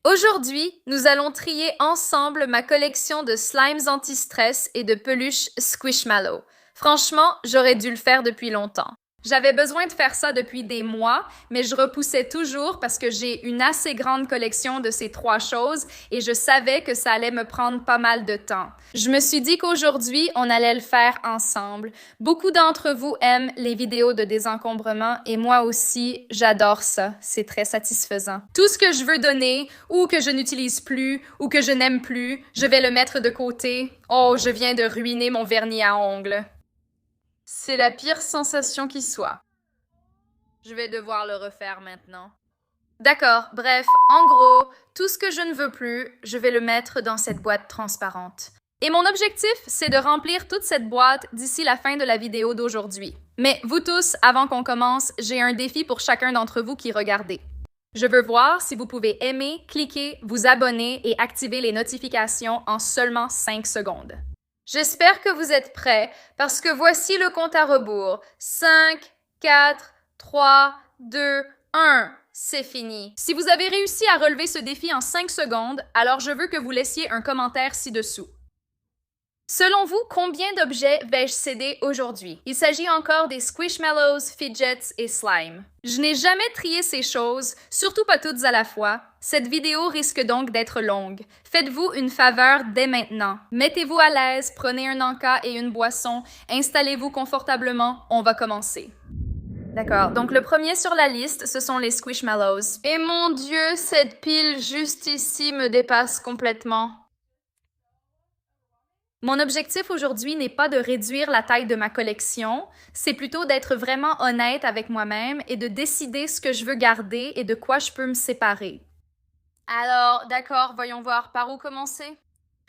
Aujourd'hui, nous allons trier ensemble ma collection de slimes anti-stress et de peluches Squishmallow. Franchement, j'aurais dû le faire depuis longtemps. J'avais besoin de faire ça depuis des mois, mais je repoussais toujours parce que j'ai une assez grande collection de ces trois choses et je savais que ça allait me prendre pas mal de temps. Je me suis dit qu'aujourd'hui, on allait le faire ensemble. Beaucoup d'entre vous aiment les vidéos de désencombrement et moi aussi, j'adore ça. C'est très satisfaisant. Tout ce que je veux donner ou que je n'utilise plus ou que je n'aime plus, je vais le mettre de côté. Oh, je viens de ruiner mon vernis à ongles. C'est la pire sensation qui soit. Je vais devoir le refaire maintenant. D'accord, bref, en gros, tout ce que je ne veux plus, je vais le mettre dans cette boîte transparente. Et mon objectif, c'est de remplir toute cette boîte d'ici la fin de la vidéo d'aujourd'hui. Mais vous tous, avant qu'on commence, j'ai un défi pour chacun d'entre vous qui regardez. Je veux voir si vous pouvez aimer, cliquer, vous abonner et activer les notifications en seulement 5 secondes. J'espère que vous êtes prêts parce que voici le compte à rebours. 5, 4, 3, 2, 1. C'est fini. Si vous avez réussi à relever ce défi en 5 secondes, alors je veux que vous laissiez un commentaire ci-dessous. Selon vous, combien d'objets vais-je céder aujourd'hui? Il s'agit encore des Squishmallows, Fidgets et Slime. Je n'ai jamais trié ces choses, surtout pas toutes à la fois. Cette vidéo risque donc d'être longue. Faites-vous une faveur dès maintenant. Mettez-vous à l'aise, prenez un encas et une boisson, installez-vous confortablement, on va commencer. D'accord, donc le premier sur la liste, ce sont les Squishmallows. Et mon Dieu, cette pile juste ici me dépasse complètement. Mon objectif aujourd'hui n'est pas de réduire la taille de ma collection, c'est plutôt d'être vraiment honnête avec moi-même et de décider ce que je veux garder et de quoi je peux me séparer. Alors, d'accord, voyons voir par où commencer.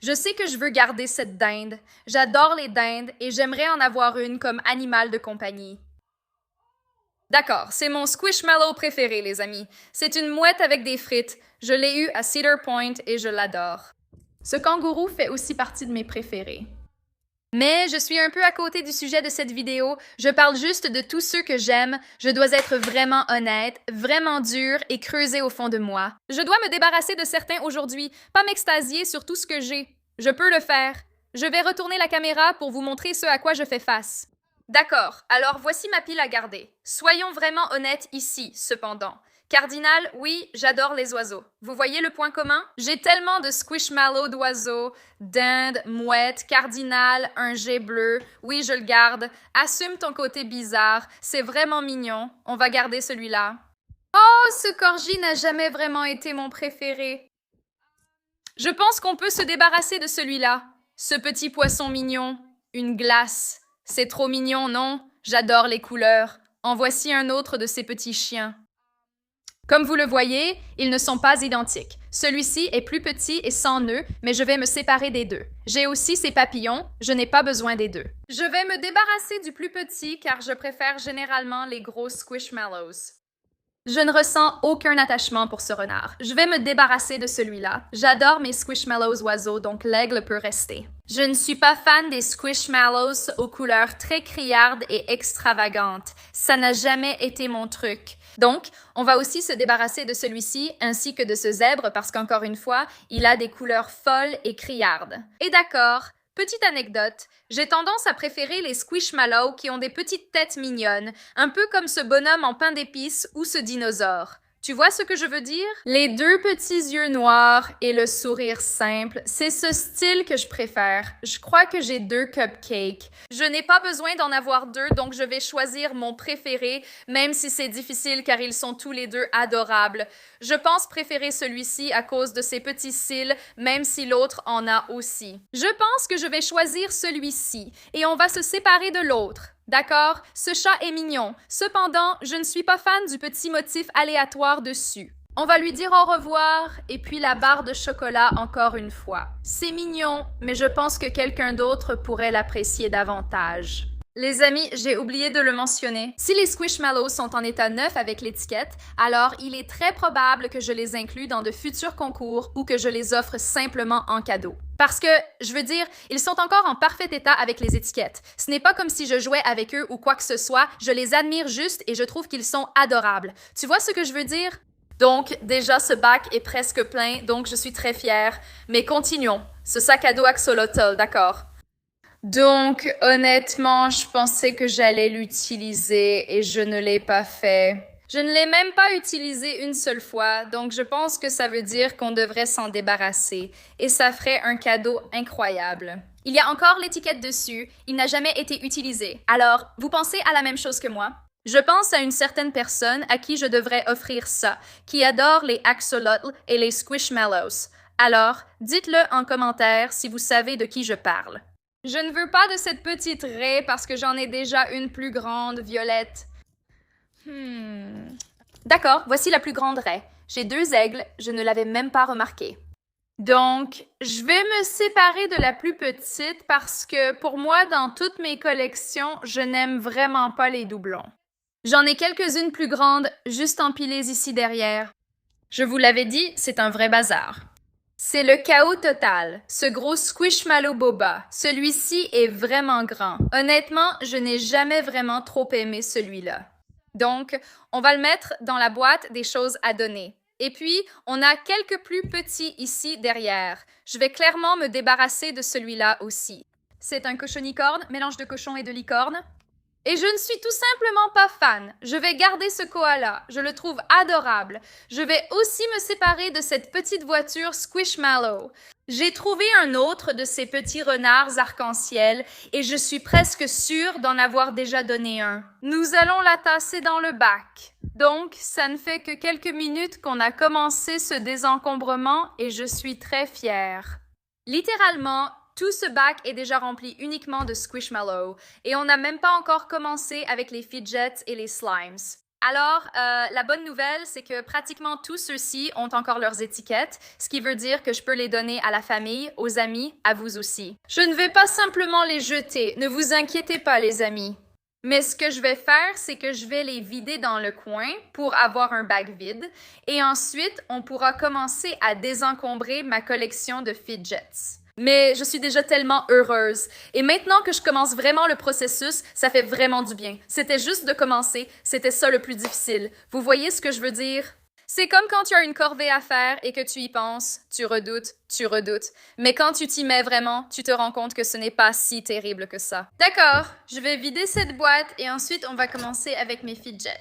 Je sais que je veux garder cette dinde. J'adore les dindes et j'aimerais en avoir une comme animal de compagnie. D'accord, c'est mon Squishmallow préféré, les amis. C'est une mouette avec des frites. Je l'ai eu à Cedar Point et je l'adore. Ce kangourou fait aussi partie de mes préférés. Mais je suis un peu à côté du sujet de cette vidéo. Je parle juste de tous ceux que j'aime. Je dois être vraiment honnête, vraiment dure et creuser au fond de moi. Je dois me débarrasser de certains aujourd'hui, pas m'extasier sur tout ce que j'ai. Je peux le faire. Je vais retourner la caméra pour vous montrer ce à quoi je fais face. D'accord, alors voici ma pile à garder. Soyons vraiment honnêtes ici, cependant. Cardinal, oui, j'adore les oiseaux. Vous voyez le point commun? J'ai tellement de Squishmallow d'oiseaux, dindes, mouettes, cardinal, un jet bleu. Oui, je le garde. Assume ton côté bizarre. C'est vraiment mignon. On va garder celui-là. Oh, ce corgi n'a jamais vraiment été mon préféré. Je pense qu'on peut se débarrasser de celui-là. Ce petit poisson mignon. Une glace. C'est trop mignon, non? J'adore les couleurs. En voici un autre de ces petits chiens. Comme vous le voyez, ils ne sont pas identiques. Celui-ci est plus petit et sans nœud, mais je vais me séparer des deux. J'ai aussi ces papillons, je n'ai pas besoin des deux. Je vais me débarrasser du plus petit car je préfère généralement les gros Squishmallows. Je ne ressens aucun attachement pour ce renard. Je vais me débarrasser de celui-là. J'adore mes Squishmallows oiseaux, donc l'aigle peut rester. Je ne suis pas fan des Squishmallows aux couleurs très criardes et extravagantes. Ça n'a jamais été mon truc. Donc, on va aussi se débarrasser de celui-ci ainsi que de ce zèbre parce qu'encore une fois, il a des couleurs folles et criardes. Et d'accord, petite anecdote, j'ai tendance à préférer les Squishmallows qui ont des petites têtes mignonnes, un peu comme ce bonhomme en pain d'épices ou ce dinosaure. Tu vois ce que je veux dire? Les deux petits yeux noirs et le sourire simple, c'est ce style que je préfère. Je crois que j'ai deux cupcakes. Je n'ai pas besoin d'en avoir deux, donc je vais choisir mon préféré, même si c'est difficile car ils sont tous les deux adorables. Je pense préférer celui-ci à cause de ses petits cils, même si l'autre en a aussi. Je pense que je vais choisir celui-ci et on va se séparer de l'autre. D'accord, ce chat est mignon. Cependant, je ne suis pas fan du petit motif aléatoire dessus. On va lui dire au revoir, et puis la barre de chocolat encore une fois. C'est mignon, mais je pense que quelqu'un d'autre pourrait l'apprécier davantage. Les amis, j'ai oublié de le mentionner. Si les Squishmallows sont en état neuf avec l'étiquette, alors il est très probable que je les inclus dans de futurs concours ou que je les offre simplement en cadeau. Parce que, je veux dire, ils sont encore en parfait état avec les étiquettes. Ce n'est pas comme si je jouais avec eux ou quoi que ce soit, je les admire juste et je trouve qu'ils sont adorables. Tu vois ce que je veux dire? Donc, déjà, ce bac est presque plein, donc je suis très fière. Mais continuons. Ce sac à dos axolotl, d'accord. Donc, honnêtement, je pensais que j'allais l'utiliser et je ne l'ai pas fait. Je ne l'ai même pas utilisé une seule fois, donc je pense que ça veut dire qu'on devrait s'en débarrasser. Et ça ferait un cadeau incroyable. Il y a encore l'étiquette dessus, il n'a jamais été utilisé. Alors, vous pensez à la même chose que moi? Je pense à une certaine personne à qui je devrais offrir ça, qui adore les axolotls et les squishmallows. Alors, dites-le en commentaire si vous savez de qui je parle. Je ne veux pas de cette petite raie parce que j'en ai déjà une plus grande, violette. D'accord, voici la plus grande raie. J'ai 2 aigles, je ne l'avais même pas remarqué. Donc, je vais me séparer de la plus petite parce que pour moi, dans toutes mes collections, je n'aime vraiment pas les doublons. J'en ai quelques-unes plus grandes, juste empilées ici derrière. Je vous l'avais dit, c'est un vrai bazar. C'est le chaos total. Ce gros Squishmallow Boba. Celui-ci est vraiment grand. Honnêtement, je n'ai jamais vraiment trop aimé celui-là. Donc, on va le mettre dans la boîte des choses à donner. Et puis, on a quelques plus petits ici derrière. Je vais clairement me débarrasser de celui-là aussi. C'est un cochonicorne, mélange de cochon et de licorne. Et je ne suis tout simplement pas fan. Je vais garder ce koala. Je le trouve adorable. Je vais aussi me séparer de cette petite voiture Squishmallow. J'ai trouvé un autre de ces petits renards arc-en-ciel et je suis presque sûre d'en avoir déjà donné un. Nous allons la tasser dans le bac. Donc, ça ne fait que quelques minutes qu'on a commencé ce désencombrement et je suis très fière. Littéralement, tout ce bac est déjà rempli uniquement de Squishmallow et on n'a même pas encore commencé avec les fidgets et les slimes. Alors, la bonne nouvelle, c'est que pratiquement tous ceux-ci ont encore leurs étiquettes, ce qui veut dire que je peux les donner à la famille, aux amis, à vous aussi. Je ne vais pas simplement les jeter, ne vous inquiétez pas les amis. Mais ce que je vais faire, c'est que je vais les vider dans le coin pour avoir un bac vide et ensuite, on pourra commencer à désencombrer ma collection de fidgets. Mais je suis déjà tellement heureuse. Et maintenant que je commence vraiment le processus, ça fait vraiment du bien. C'était juste de commencer, c'était ça le plus difficile. Vous voyez ce que je veux dire? C'est comme quand tu as une corvée à faire et que tu y penses, tu redoutes, tu redoutes. Mais quand tu t'y mets vraiment, tu te rends compte que ce n'est pas si terrible que ça. D'accord, je vais vider cette boîte et ensuite on va commencer avec mes fidgets.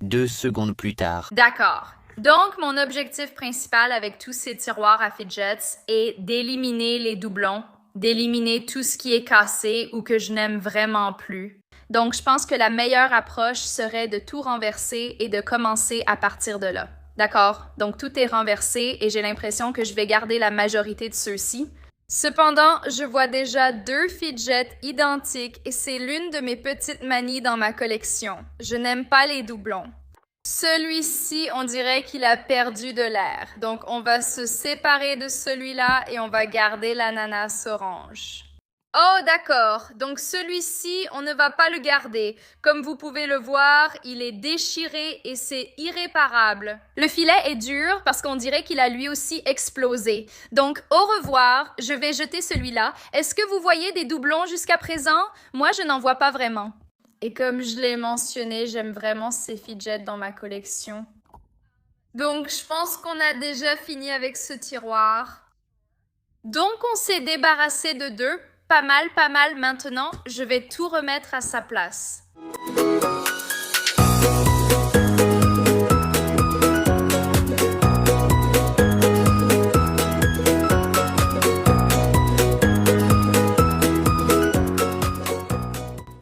2 secondes plus tard. D'accord. Donc, mon objectif principal avec tous ces tiroirs à fidgets est d'éliminer les doublons, d'éliminer tout ce qui est cassé ou que je n'aime vraiment plus. Donc, je pense que la meilleure approche serait de tout renverser et de commencer à partir de là. D'accord? Donc, tout est renversé et j'ai l'impression que je vais garder la majorité de ceux-ci. Cependant, je vois déjà 2 fidgets identiques et c'est l'une de mes petites manies dans ma collection. Je n'aime pas les doublons. Celui-ci, on dirait qu'il a perdu de l'air. Donc, on va se séparer de celui-là et on va garder l'ananas orange. Oh, d'accord. Donc, celui-ci, on ne va pas le garder. Comme vous pouvez le voir, il est déchiré et c'est irréparable. Le filet est dur parce qu'on dirait qu'il a lui aussi explosé. Donc, au revoir. Je vais jeter celui-là. Est-ce que vous voyez des doublons jusqu'à présent? Moi, je n'en vois pas vraiment. Et comme je l'ai mentionné, j'aime vraiment ces fidgets dans ma collection. Donc, je pense qu'on a déjà fini avec ce tiroir. Donc, on s'est débarrassé de 2. Pas mal, pas mal. Maintenant, je vais tout remettre à sa place.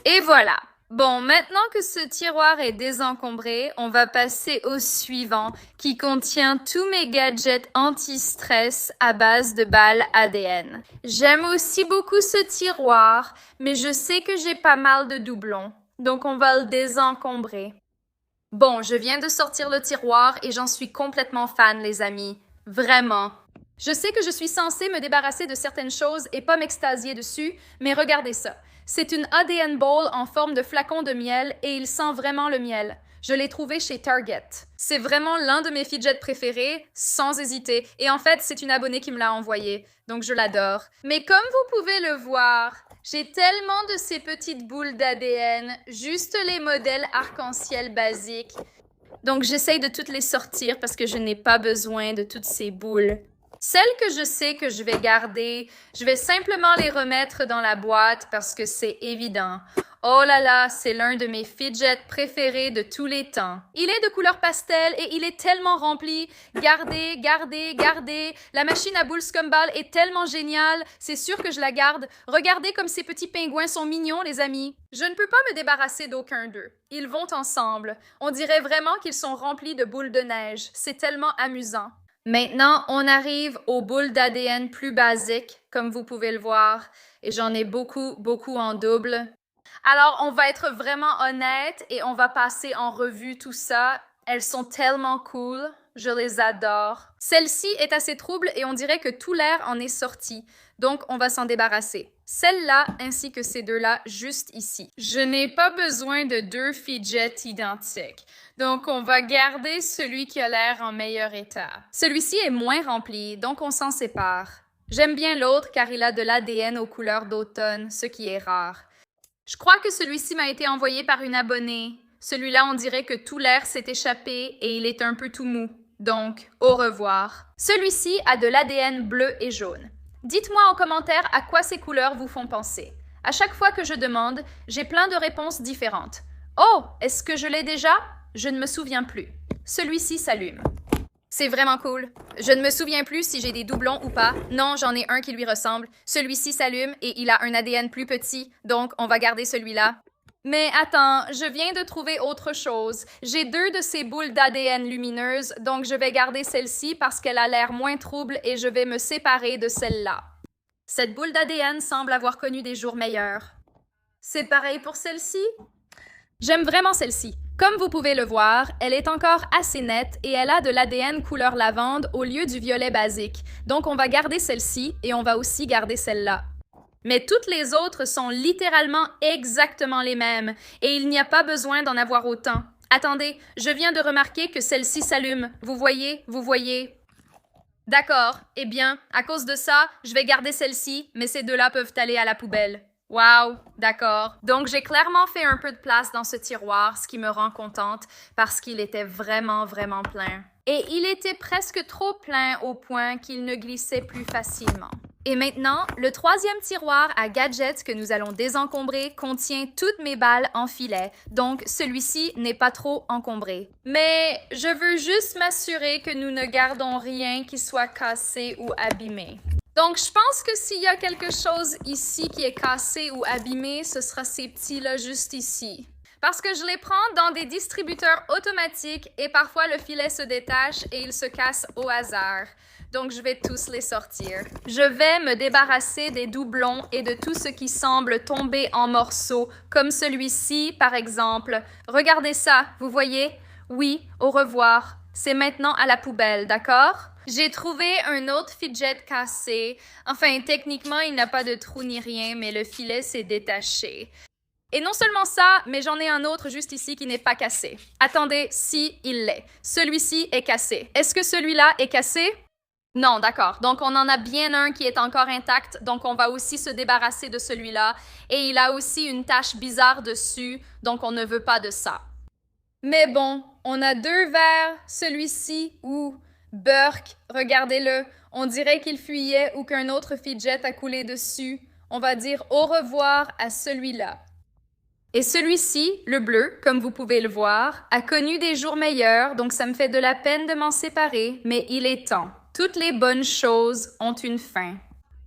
Et voilà. Bon, maintenant que ce tiroir est désencombré, on va passer au suivant qui contient tous mes gadgets anti-stress à base de balles ADN. J'aime aussi beaucoup ce tiroir, mais je sais que j'ai pas mal de doublons, donc on va le désencombrer. Bon, je viens de sortir le tiroir et j'en suis complètement fan, les amis. Vraiment. Je sais que je suis censée me débarrasser de certaines choses et pas m'extasier dessus, mais regardez ça. C'est une ADN Bowl en forme de flacon de miel et il sent vraiment le miel. Je l'ai trouvé chez Target. C'est vraiment l'un de mes fidgets préférés, sans hésiter. Et en fait, c'est une abonnée qui me l'a envoyé, donc je l'adore. Mais comme vous pouvez le voir, j'ai tellement de ces petites boules d'ADN, juste les modèles arc-en-ciel basiques. Donc, j'essaye de toutes les sortir parce que je n'ai pas besoin de toutes ces boules. Celles que je sais que je vais garder, je vais simplement les remettre dans la boîte parce que c'est évident. Oh là là, c'est l'un de mes fidgets préférés de tous les temps. Il est de couleur pastel et il est tellement rempli. Gardez, gardez, gardez. La machine à boules Scumball est tellement géniale. C'est sûr que je la garde. Regardez comme ces petits pingouins sont mignons, les amis. Je ne peux pas me débarrasser d'aucun d'eux. Ils vont ensemble. On dirait vraiment qu'ils sont remplis de boules de neige. C'est tellement amusant. Maintenant, on arrive aux boules d'ADN plus basiques, comme vous pouvez le voir, et j'en ai beaucoup en double. Alors, on va être vraiment honnête et on va passer en revue tout ça. Elles sont tellement cool, je les adore. Celle-ci est assez trouble et on dirait que tout l'air en est sorti, donc on va s'en débarrasser. Celle-là ainsi que ces deux-là juste ici. Je n'ai pas besoin de deux fidgets identiques. Donc, on va garder celui qui a l'air en meilleur état. Celui-ci est moins rempli, donc on s'en sépare. J'aime bien l'autre car il a de l'ADN aux couleurs d'automne, ce qui est rare. Je crois que celui-ci m'a été envoyé par une abonnée. Celui-là, on dirait que tout l'air s'est échappé et il est un peu tout mou. Donc, au revoir. Celui-ci a de l'ADN bleu et jaune. Dites-moi en commentaire à quoi ces couleurs vous font penser. À chaque fois que je demande, j'ai plein de réponses différentes. Oh, est-ce que je l'ai déjà? Je ne me souviens plus. Celui-ci s'allume. C'est vraiment cool. Je ne me souviens plus si j'ai des doublons ou pas. Non, j'en ai un qui lui ressemble. Celui-ci s'allume et il a un ADN plus petit, donc on va garder celui-là. Mais attends, je viens de trouver autre chose. J'ai deux de ces boules d'ADN lumineuses, donc je vais garder celle-ci parce qu'elle a l'air moins trouble et je vais me séparer de celle-là. Cette boule d'ADN semble avoir connu des jours meilleurs. C'est pareil pour celle-ci? J'aime vraiment celle-ci. Comme vous pouvez le voir, elle est encore assez nette et elle a de l'ADN couleur lavande au lieu du violet basique. Donc on va garder celle-ci et on va aussi garder celle-là. Mais toutes les autres sont littéralement exactement les mêmes et il n'y a pas besoin d'en avoir autant. Attendez, je viens de remarquer que celle-ci s'allume. Vous voyez? Vous voyez? D'accord. Eh bien, à cause de ça, je vais garder celle-ci, mais ces deux-là peuvent aller à la poubelle. Wow, d'accord. Donc, j'ai clairement fait un peu de place dans ce tiroir, ce qui me rend contente parce qu'il était vraiment plein. Et il était presque trop plein au point qu'il ne glissait plus facilement. Et maintenant, le troisième tiroir à gadgets que nous allons désencombrer contient toutes mes balles en filet, donc celui-ci n'est pas trop encombré. Mais je veux juste m'assurer que nous ne gardons rien qui soit cassé ou abîmé. Donc, je pense que s'il y a quelque chose ici qui est cassé ou abîmé, ce sera ces petits-là juste ici. Parce que je les prends dans des distributeurs automatiques et parfois le filet se détache et il se casse au hasard. Donc, je vais tous les sortir. Je vais me débarrasser des doublons et de tout ce qui semble tomber en morceaux, comme celui-ci, par exemple. Regardez ça, vous voyez? Oui, au revoir. C'est maintenant à la poubelle, d'accord? J'ai trouvé un autre fidget cassé. Enfin, techniquement, il n'a pas de trou ni rien, mais le filet s'est détaché. Et non seulement ça, mais j'en ai un autre juste ici qui n'est pas cassé. Attendez, si, il l'est. Celui-ci est cassé. Est-ce que celui-là est cassé? Non, d'accord. Donc, on en a bien un qui est encore intact, donc on va aussi se débarrasser de celui-là. Et il a aussi une tache bizarre dessus, donc on ne veut pas de ça. Mais bon, on a deux verres, celui-ci ou Burke, regardez-le. On dirait qu'il fuyait ou qu'un autre fidget a coulé dessus. On va dire au revoir à celui-là. Et celui-ci, le bleu, comme vous pouvez le voir, a connu des jours meilleurs, donc ça me fait de la peine de m'en séparer, mais il est temps. Toutes les bonnes choses ont une fin.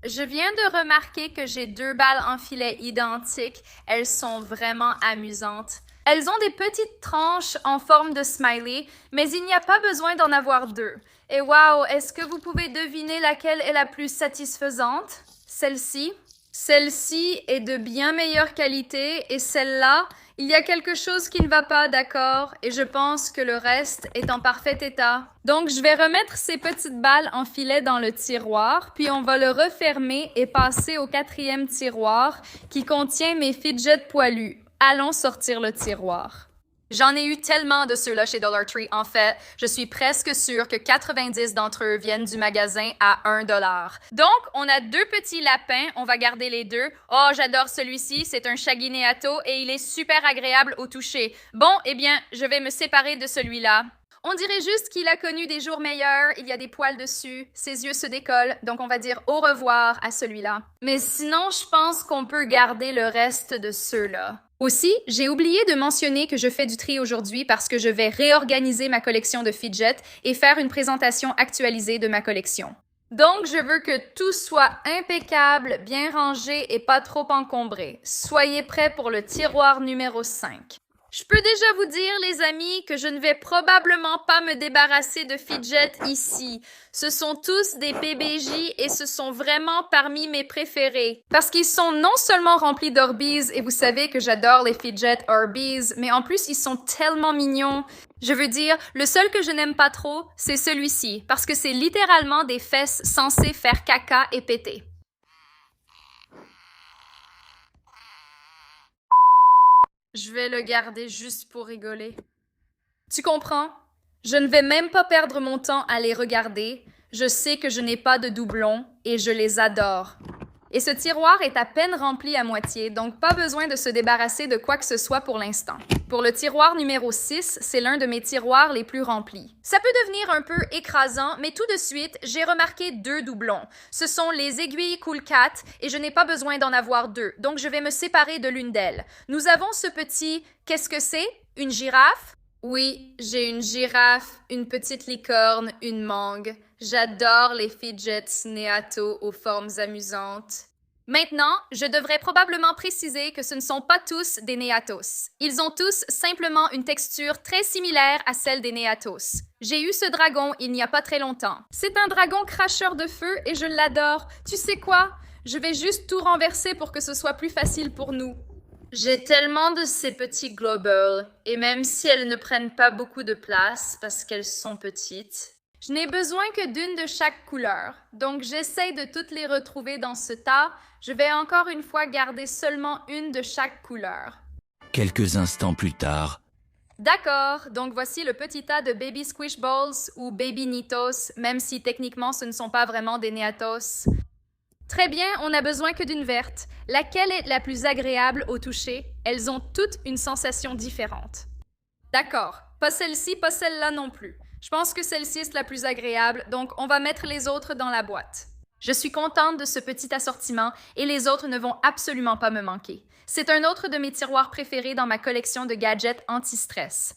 Je viens de remarquer que j'ai deux balles en filet identiques. Elles sont vraiment amusantes. Elles ont des petites tranches en forme de smiley, mais il n'y a pas besoin d'en avoir deux. Et wow, est-ce que vous pouvez deviner laquelle est la plus satisfaisante? Celle-ci? Celle-ci est de bien meilleure qualité et celle-là, il y a quelque chose qui ne va pas, d'accord? Et je pense que le reste est en parfait état. Donc, je vais remettre ces petites balles en filet dans le tiroir, puis on va le refermer et passer au quatrième tiroir qui contient mes fidgets poilus. Allons sortir le tiroir. J'en ai eu tellement de ceux-là chez Dollar Tree. En fait, je suis presque sûre que 90 d'entre eux viennent du magasin à 1 $. Donc, on a deux petits lapins. On va garder les deux. Oh, j'adore celui-ci. C'est un Shaggy Neato et il est super agréable au toucher. Bon, eh bien, je vais me séparer de celui-là. On dirait juste qu'il a connu des jours meilleurs, il y a des poils dessus, ses yeux se décollent, donc on va dire au revoir à celui-là. Mais sinon, je pense qu'on peut garder le reste de ceux-là. Aussi, j'ai oublié de mentionner que je fais du tri aujourd'hui parce que je vais réorganiser ma collection de fidget et faire une présentation actualisée de ma collection. Donc, je veux que tout soit impeccable, bien rangé et pas trop encombré. Soyez prêts pour le tiroir numéro 5. Je peux déjà vous dire, les amis, que je ne vais probablement pas me débarrasser de fidget ici. Ce sont tous des PBJ et ce sont vraiment parmi mes préférés. Parce qu'ils sont non seulement remplis d'Orbeez, et vous savez que j'adore les fidget Orbeez, mais en plus ils sont tellement mignons. Je veux dire, le seul que je n'aime pas trop, c'est celui-ci, parce que c'est littéralement des fesses censées faire caca et péter. Je vais le garder juste pour rigoler. Tu comprends? Je ne vais même pas perdre mon temps à les regarder. Je sais que je n'ai pas de doublons et je les adore. Et ce tiroir est à peine rempli à moitié, donc pas besoin de se débarrasser de quoi que ce soit pour l'instant. Pour le tiroir numéro 6, c'est l'un de mes tiroirs les plus remplis. Ça peut devenir un peu écrasant, mais tout de suite, j'ai remarqué deux doublons. Ce sont les aiguilles Cool Cat et je n'ai pas besoin d'en avoir deux, donc je vais me séparer de l'une d'elles. Nous avons ce petit... Qu'est-ce que c'est? Une girafe? Oui, j'ai une girafe, une petite licorne, une mangue. J'adore les fidgets Neato aux formes amusantes. Maintenant, je devrais probablement préciser que ce ne sont pas tous des Neatos. Ils ont tous simplement une texture très similaire à celle des Neatos. J'ai eu ce dragon il n'y a pas très longtemps. C'est un dragon cracheur de feu et je l'adore. Tu sais quoi? Je vais juste tout renverser pour que ce soit plus facile pour nous. J'ai tellement de ces petits globals, et même si elles ne prennent pas beaucoup de place parce qu'elles sont petites, je n'ai besoin que d'une de chaque couleur, donc j'essaie de toutes les retrouver dans ce tas. Je vais encore une fois garder seulement une de chaque couleur. Quelques instants plus tard. D'accord, donc voici le petit tas de Baby Squishballs ou Baby Nitos, même si techniquement ce ne sont pas vraiment des Neatos. Très bien, on n'a besoin que d'une verte. Laquelle est la plus agréable au toucher? Elles ont toutes une sensation différente. D'accord, pas celle-ci, pas celle-là non plus. Je pense que celle-ci est la plus agréable, donc on va mettre les autres dans la boîte. Je suis contente de ce petit assortiment et les autres ne vont absolument pas me manquer. C'est un autre de mes tiroirs préférés dans ma collection de gadgets anti-stress.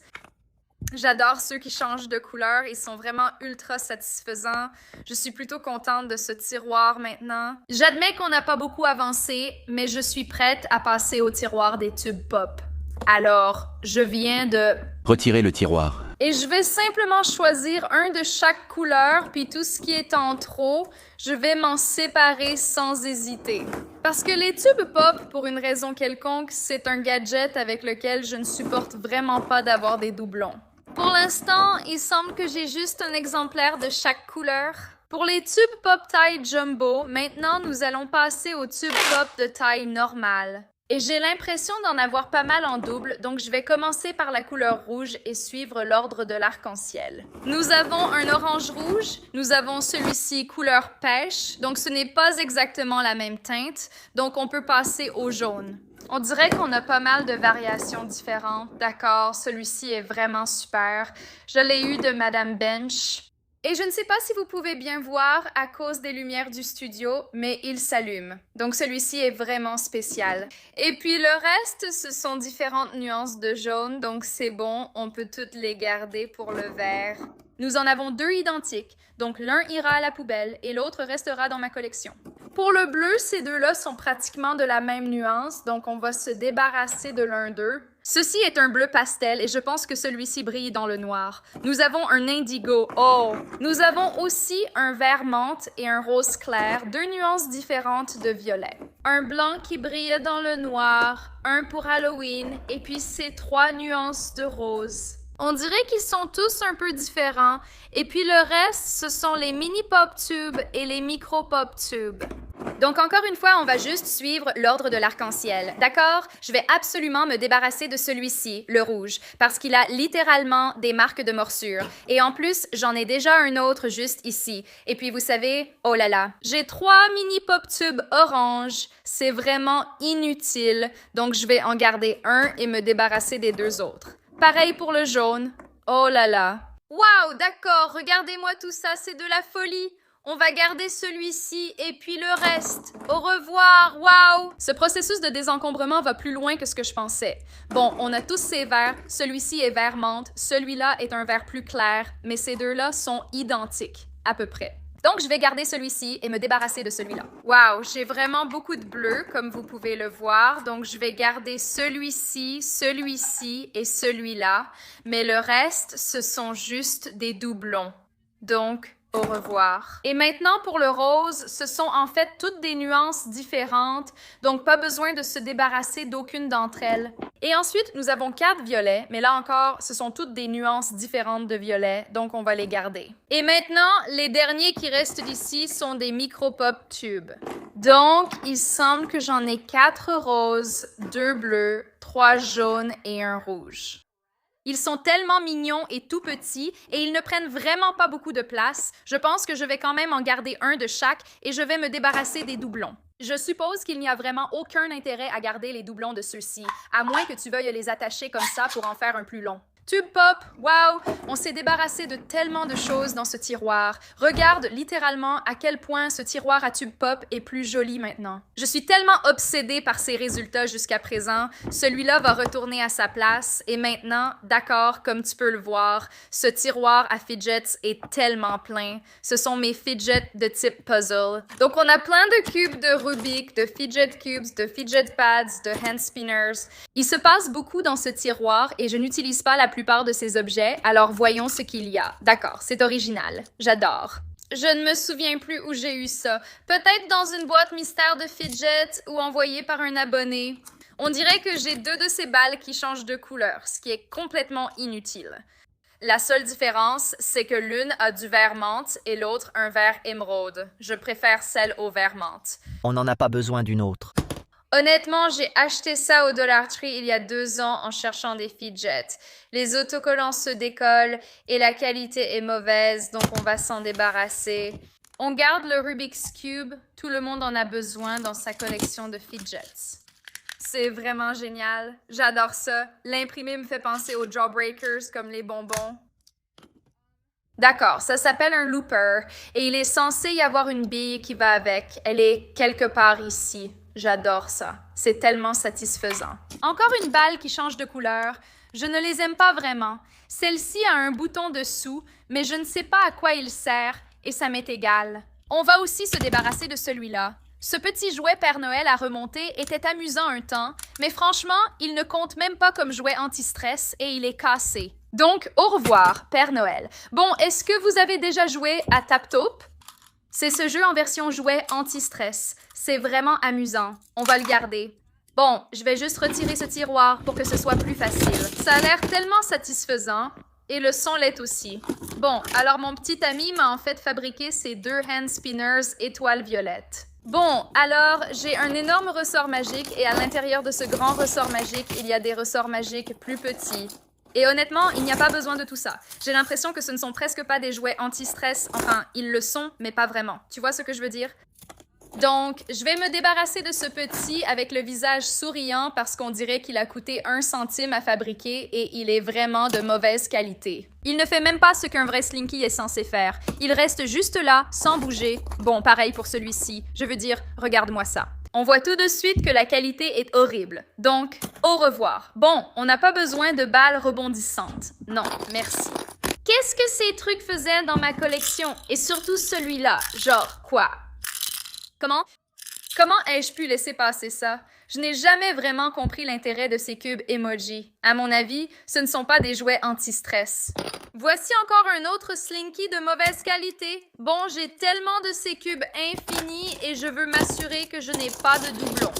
J'adore ceux qui changent de couleur, ils sont vraiment ultra satisfaisants. Je suis plutôt contente de ce tiroir maintenant. J'admets qu'on n'a pas beaucoup avancé, mais je suis prête à passer au tiroir des tubes pop. Alors, je viens de... Retirez le tiroir. Et je vais simplement choisir un de chaque couleur, puis tout ce qui est en trop, je vais m'en séparer sans hésiter. Parce que les tubes pop, pour une raison quelconque, c'est un gadget avec lequel je ne supporte vraiment pas d'avoir des doublons. Pour l'instant, il semble que j'ai juste un exemplaire de chaque couleur. Pour les tubes pop taille jumbo, maintenant nous allons passer aux tubes pop de taille normale. Et j'ai l'impression d'en avoir pas mal en double, donc je vais commencer par la couleur rouge et suivre l'ordre de l'arc-en-ciel. Nous avons un orange rouge, nous avons celui-ci couleur pêche, donc ce n'est pas exactement la même teinte, donc on peut passer au jaune. On dirait qu'on a pas mal de variations différentes. D'accord, celui-ci est vraiment super. Je l'ai eu de Madame Bench. Et je ne sais pas si vous pouvez bien voir à cause des lumières du studio, mais il s'allume. Donc celui-ci est vraiment spécial. Et puis le reste, ce sont différentes nuances de jaune, donc c'est bon, on peut toutes les garder pour le vert. Nous en avons deux identiques, donc l'un ira à la poubelle et l'autre restera dans ma collection. Pour le bleu, ces deux-là sont pratiquement de la même nuance, donc on va se débarrasser de l'un d'eux. Ceci est un bleu pastel et je pense que celui-ci brille dans le noir. Nous avons un indigo. Oh! Nous avons aussi un vert menthe et un rose clair, deux nuances différentes de violet. Un blanc qui brille dans le noir, un pour Halloween et puis ces trois nuances de rose. On dirait qu'ils sont tous un peu différents. Et puis le reste, ce sont les mini pop tubes et les micro pop tubes. Donc encore une fois, on va juste suivre l'ordre de l'arc-en-ciel. D'accord? Je vais absolument me débarrasser de celui-ci, le rouge, parce qu'il a littéralement des marques de morsure. Et en plus, j'en ai déjà un autre juste ici. Et puis vous savez, oh là là, j'ai 3 mini pop tubes orange. C'est vraiment inutile. Donc je vais en garder un et me débarrasser des 2 autres. Pareil pour le jaune. Oh là là. Waouh, d'accord, regardez-moi tout ça, c'est de la folie. On va garder celui-ci et puis le reste. Au revoir, waouh! Ce processus de désencombrement va plus loin que ce que je pensais. Bon, on a tous ces verres. Celui-ci est vert menthe, celui-là est un vert plus clair, mais ces deux-là sont identiques, à peu près. Donc, je vais garder celui-ci et me débarrasser de celui-là. Waouh, j'ai vraiment beaucoup de bleu, comme vous pouvez le voir. Donc, je vais garder celui-ci, celui-ci et celui-là. Mais le reste, ce sont juste des doublons. Donc, au revoir. Et maintenant, pour le rose, ce sont en fait toutes des nuances différentes, donc pas besoin de se débarrasser d'aucune d'entre elles. Et ensuite, nous avons 4 violets, mais là encore, ce sont toutes des nuances différentes de violet, donc on va les garder. Et maintenant, les derniers qui restent d'ici sont des micro-pop tubes. Donc, il semble que j'en ai 4 roses, 2 bleus, 3 jaunes et un rouge. Ils sont tellement mignons et tout petits et ils ne prennent vraiment pas beaucoup de place. Je pense que je vais quand même en garder un de chaque et je vais me débarrasser des doublons. Je suppose qu'il n'y a vraiment aucun intérêt à garder les doublons de ceux-ci, à moins que tu veuilles les attacher comme ça pour en faire un plus long. Tube pop, wow! On s'est débarrassé de tellement de choses dans ce tiroir. Regarde littéralement à quel point ce tiroir à tube pop est plus joli maintenant. Je suis tellement obsédée par ces résultats jusqu'à présent. Celui-là va retourner à sa place. Et maintenant, d'accord, comme tu peux le voir, ce tiroir à fidgets est tellement plein. Ce sont mes fidgets de type puzzle. Donc on a plein de cubes de Rubik, de fidget cubes, de fidget pads, de hand spinners. Il se passe beaucoup dans ce tiroir et je n'utilise pas la plupart de ces objets, alors voyons ce qu'il y a. D'accord, c'est original. J'adore. Je ne me souviens plus où j'ai eu ça. Peut-être dans une boîte mystère de fidget ou envoyée par un abonné. On dirait que j'ai 2 de ces balles qui changent de couleur, ce qui est complètement inutile. La seule différence, c'est que l'une a du vert menthe et l'autre un vert émeraude. Je préfère celle au vert menthe. On n'en a pas besoin d'une autre. Honnêtement, j'ai acheté ça au Dollar Tree il y a 2 ans en cherchant des fidgets. Les autocollants se décollent et la qualité est mauvaise, donc on va s'en débarrasser. On garde le Rubik's Cube, tout le monde en a besoin dans sa collection de fidgets. C'est vraiment génial, j'adore ça. L'imprimé me fait penser aux Jawbreakers comme les bonbons. D'accord, ça s'appelle un looper et il est censé y avoir une bille qui va avec. Elle est quelque part ici. J'adore ça. C'est tellement satisfaisant. Encore une balle qui change de couleur. Je ne les aime pas vraiment. Celle-ci a un bouton dessous, mais je ne sais pas à quoi il sert et ça m'est égal. On va aussi se débarrasser de celui-là. Ce petit jouet Père Noël à remonter était amusant un temps, mais franchement, il ne compte même pas comme jouet anti-stress et il est cassé. Donc, au revoir, Père Noël. Bon, est-ce que vous avez déjà joué à Tap Taupe? C'est ce jeu en version jouet anti-stress. C'est vraiment amusant. On va le garder. Bon, je vais juste retirer ce tiroir pour que ce soit plus facile. Ça a l'air tellement satisfaisant. Et le son l'est aussi. Bon, alors mon petit ami m'a en fait fabriqué ces 2 hand spinners étoiles violettes. Bon, alors, j'ai un énorme ressort magique et à l'intérieur de ce grand ressort magique, il y a des ressorts magiques plus petits. Et honnêtement, il n'y a pas besoin de tout ça. J'ai l'impression que ce ne sont presque pas des jouets anti-stress. Enfin, ils le sont, mais pas vraiment. Tu vois ce que je veux dire? Donc, je vais me débarrasser de ce petit avec le visage souriant parce qu'on dirait qu'il a coûté 1 centime à fabriquer et il est vraiment de mauvaise qualité. Il ne fait même pas ce qu'un vrai Slinky est censé faire. Il reste juste là, sans bouger. Bon, pareil pour celui-ci. Je veux dire, regarde-moi ça. On voit tout de suite que la qualité est horrible. Donc, au revoir. Bon, on n'a pas besoin de balles rebondissantes. Non, merci. Qu'est-ce que ces trucs faisaient dans ma collection? Et surtout celui-là. Genre, quoi? Comment ai-je pu laisser passer ça? Je n'ai jamais vraiment compris l'intérêt de ces cubes emoji. À mon avis, ce ne sont pas des jouets anti-stress. Voici encore un autre Slinky de mauvaise qualité. Bon, j'ai tellement de ces cubes infinis et je veux m'assurer que je n'ai pas de doublons.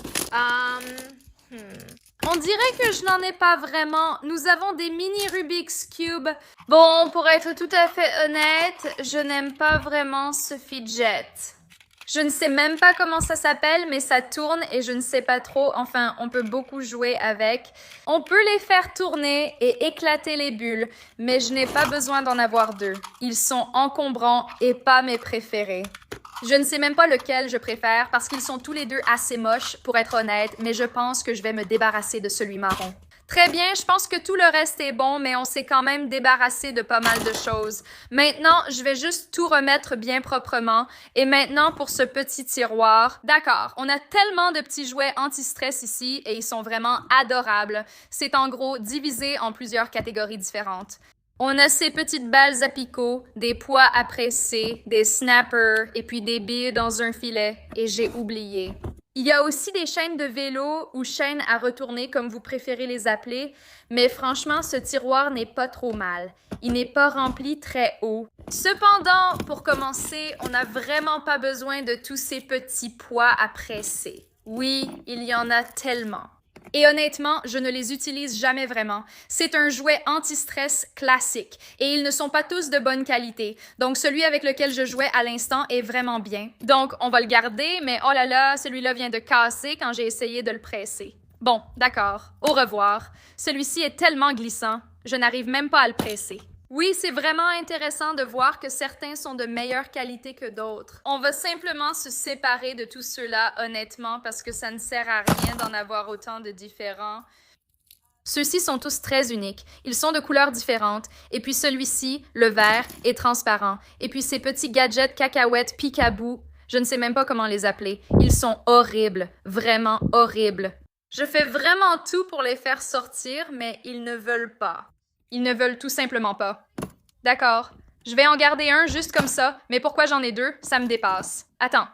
On dirait que je n'en ai pas vraiment. Nous avons des mini Rubik's Cube. Bon, pour être tout à fait honnête, je n'aime pas vraiment ce fidget. Je ne sais même pas comment ça s'appelle, mais ça tourne et je ne sais pas trop. Enfin, on peut beaucoup jouer avec. On peut les faire tourner et éclater les bulles, mais je n'ai pas besoin d'en avoir deux. Ils sont encombrants et pas mes préférés. Je ne sais même pas lequel je préfère parce qu'ils sont tous les deux assez moches, pour être honnête, mais je pense que je vais me débarrasser de celui marron. Très bien, je pense que tout le reste est bon, mais on s'est quand même débarrassé de pas mal de choses. Maintenant, je vais juste tout remettre bien proprement. Et maintenant, pour ce petit tiroir. D'accord, on a tellement de petits jouets anti-stress ici et ils sont vraiment adorables. C'est en gros divisé en plusieurs catégories différentes. On a ces petites balles à picot, des pois à presser, des snappers et puis des billes dans un filet. Et j'ai oublié. Il y a aussi des chaînes de vélo ou chaînes à retourner comme vous préférez les appeler, mais franchement, ce tiroir n'est pas trop mal. Il n'est pas rempli très haut. Cependant, pour commencer, on n'a vraiment pas besoin de tous ces petits pois à presser. Oui, il y en a tellement. Et honnêtement, je ne les utilise jamais vraiment. C'est un jouet anti-stress classique et ils ne sont pas tous de bonne qualité. Donc celui avec lequel je jouais à l'instant est vraiment bien. Donc on va le garder, mais oh là là, celui-là vient de casser quand j'ai essayé de le presser. Bon, d'accord. Au revoir. Celui-ci est tellement glissant, je n'arrive même pas à le presser. Oui, c'est vraiment intéressant de voir que certains sont de meilleure qualité que d'autres. On va simplement se séparer de tout cela, honnêtement, parce que ça ne sert à rien d'en avoir autant de différents. Ceux-ci sont tous très uniques. Ils sont de couleurs différentes. Et puis celui-ci, le vert, est transparent. Et puis ces petits gadgets cacahuètes peekaboo, je ne sais même pas comment les appeler. Ils sont horribles, vraiment horribles. Je fais vraiment tout pour les faire sortir, mais ils ne veulent pas. Ils ne veulent tout simplement pas. D'accord. Je vais en garder un juste comme ça, mais pourquoi j'en ai deux? Ça me dépasse. Attends.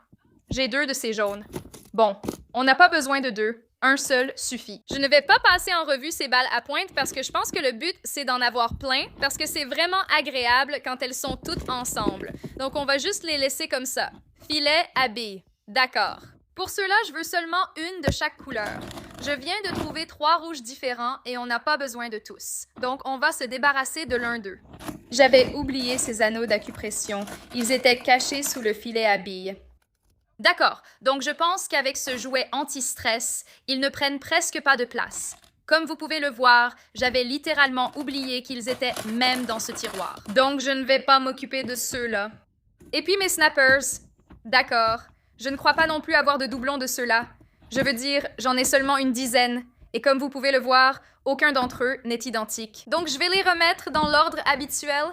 J'ai deux de ces jaunes. Bon, on n'a pas besoin de deux. Un seul suffit. Je ne vais pas passer en revue ces balles à pointe parce que je pense que le but, c'est d'en avoir plein parce que c'est vraiment agréable quand elles sont toutes ensemble. Donc, on va juste les laisser comme ça. Filet à billes. D'accord. Pour ceux-là, je veux seulement une de chaque couleur. Je viens de trouver 3 rouges différents et on n'a pas besoin de tous. Donc, on va se débarrasser de l'un d'eux. J'avais oublié ces anneaux d'acupression. Ils étaient cachés sous le filet à billes. D'accord, donc je pense qu'avec ce jouet anti-stress, ils ne prennent presque pas de place. Comme vous pouvez le voir, j'avais littéralement oublié qu'ils étaient même dans ce tiroir. Donc je ne vais pas m'occuper de ceux-là. Et puis mes snappers. D'accord, je ne crois pas non plus avoir de doublons de ceux-là. Je veux dire, j'en ai seulement une dizaine. Et comme vous pouvez le voir, aucun d'entre eux n'est identique. Donc je vais les remettre dans l'ordre habituel.